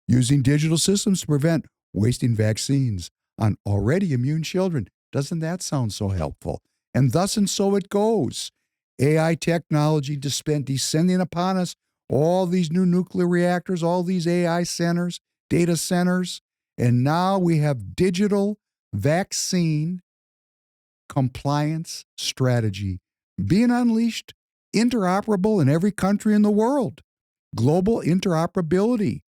Using digital systems to prevent wasting vaccines on already immune children. Doesn't that sound so helpful? And thus and so it goes. AI technology descending upon us, all these new nuclear reactors, all these AI centers, data centers, and now we have digital vaccine compliance strategy being unleashed, interoperable in every country in the world. Global interoperability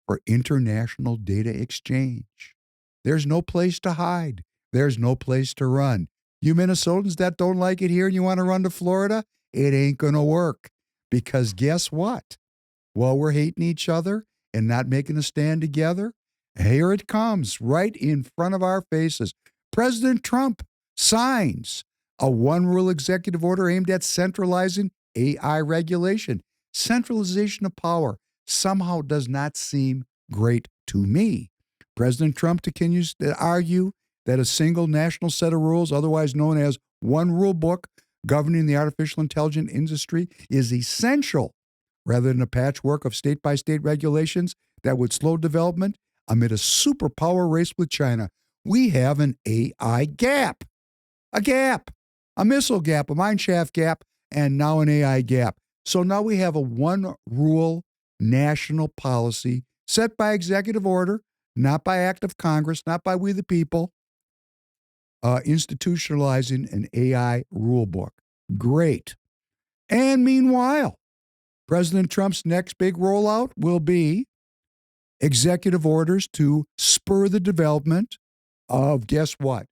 for international data exchange. There's no place to hide. There's no place to run. You Minnesotans that don't like it here and you want to run to Florida, it ain't going to work. Because guess what? While we're hating each other and not making a stand together, here it comes right in front of our faces. President Trump signs a one-rule executive order aimed at centralizing AI regulation. Centralization of power somehow does not seem great to me. President Trump continues to argue that a single national set of rules, otherwise known as one rule book, governing the artificial intelligence industry is essential, rather than a patchwork of state-by-state regulations that would slow development amid a superpower race with China. We have an AI gap. a gap, a missile gap, a mine shaft gap, and now an AI gap. So now we have a one rule national policy set by executive order, not by act of Congress, not by we the people, institutionalizing an AI rule book. Great. And meanwhile, President Trump's next big rollout will be executive orders to spur the development of, guess what?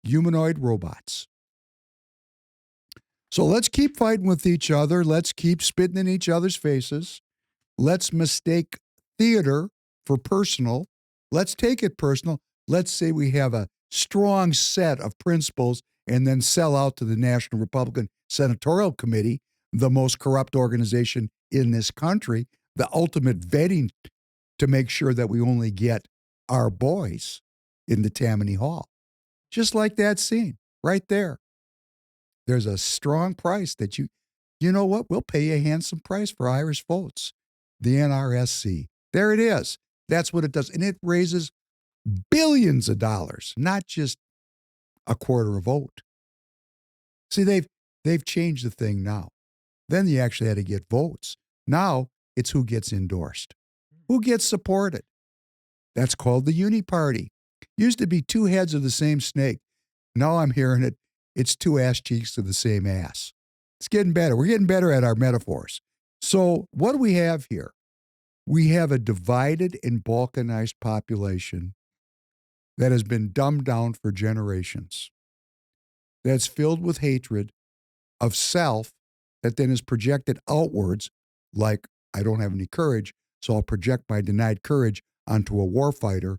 Humanoid robots. So let's keep fighting with each other. Let's keep spitting in each other's faces. Let's mistake theater for personal. Let's take it personal. Let's say we have a strong set of principles and then sell out to the National Republican Senatorial Committee, the most corrupt organization in this country, the ultimate vetting to make sure that we only get our boys in the Tammany Hall. Just like that scene right there. There's a strong price that you know what? We'll pay you a handsome price for Irish votes. The NRSC. There it is. That's what it does. And it raises billions of dollars, not just a quarter a vote. See, they've changed the thing now. Then you actually had to get votes. Now it's who gets endorsed, who gets supported. That's called the uni party. Used to be two heads of the same snake. Now I'm hearing it. It's two ass cheeks to the same ass. It's getting better. We're getting better at our metaphors. So what do we have here? We have a divided and balkanized population that has been dumbed down for generations, that's filled with hatred of self that then is projected outwards like, I don't have any courage, so I'll project my denied courage onto a warfighter.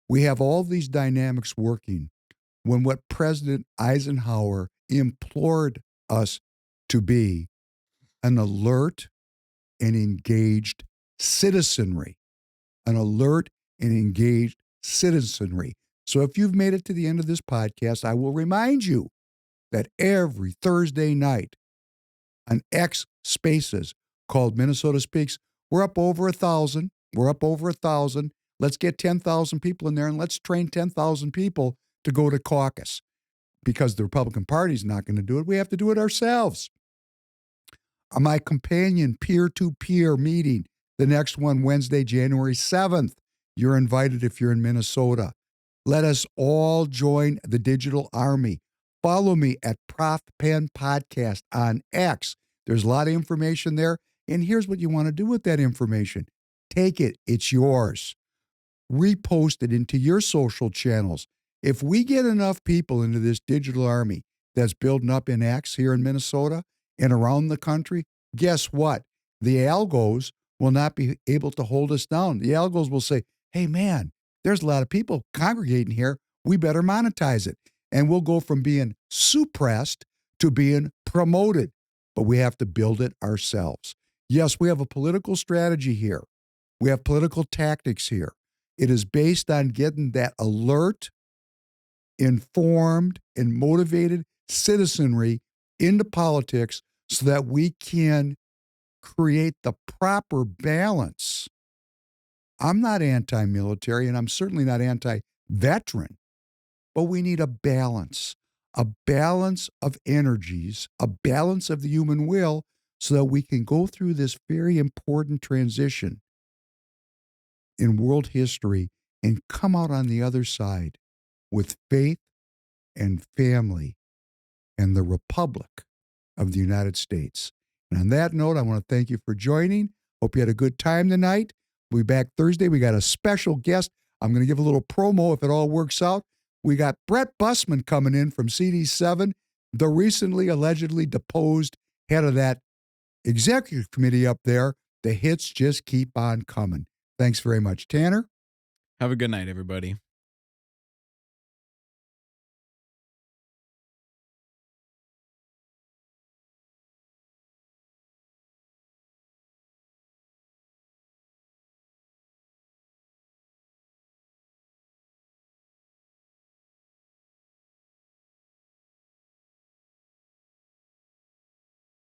We have all these dynamics working when what President Eisenhower implored us to be an alert and engaged citizenry, an alert and engaged citizenry. So if you've made it to the end of this podcast, I will remind you that every Thursday night on X Spaces called Minnesota Speaks, we're up over 1,000. We're up over 1,000. Let's get 10,000 people in there and let's train 10,000 people to go to caucus. Because the Republican Party's not going to do it, we have to do it ourselves. My companion peer-to-peer meeting, the next one Wednesday, January 7th. You're invited if you're in Minnesota. Let us all join the digital army. Follow me at Prof Penn Podcast on X. There's a lot of information there. And here's what you want to do with that information. Take it. It's yours. Repost it into your social channels. If we get enough people into this digital army that's building up in X here in Minnesota and around the country, guess what? The algos will not be able to hold us down. The algos will say, hey, man, there's a lot of people congregating here. We better monetize it. And we'll go from being suppressed to being promoted. But we have to build it ourselves. Yes, we have a political strategy here. We have political tactics here. It is based on getting that alert, informed, and motivated citizenry into politics so that we can create the proper balance. I'm not anti-military, and I'm certainly not anti-veteran, but we need a balance of energies, a balance of the human will so that we can go through this very important transition in world history and come out on the other side with faith and family and the Republic of the United States. And on that note, I want to thank you for joining. Hope you had a good time tonight. We'll be back Thursday. We got a special guest. I'm going to give a little promo if it all works out. We got Brett Bussman coming in from CD7, the recently allegedly deposed head of that executive committee up there. The hits just keep on coming. Thanks very much, Tanner. Have a good night, everybody.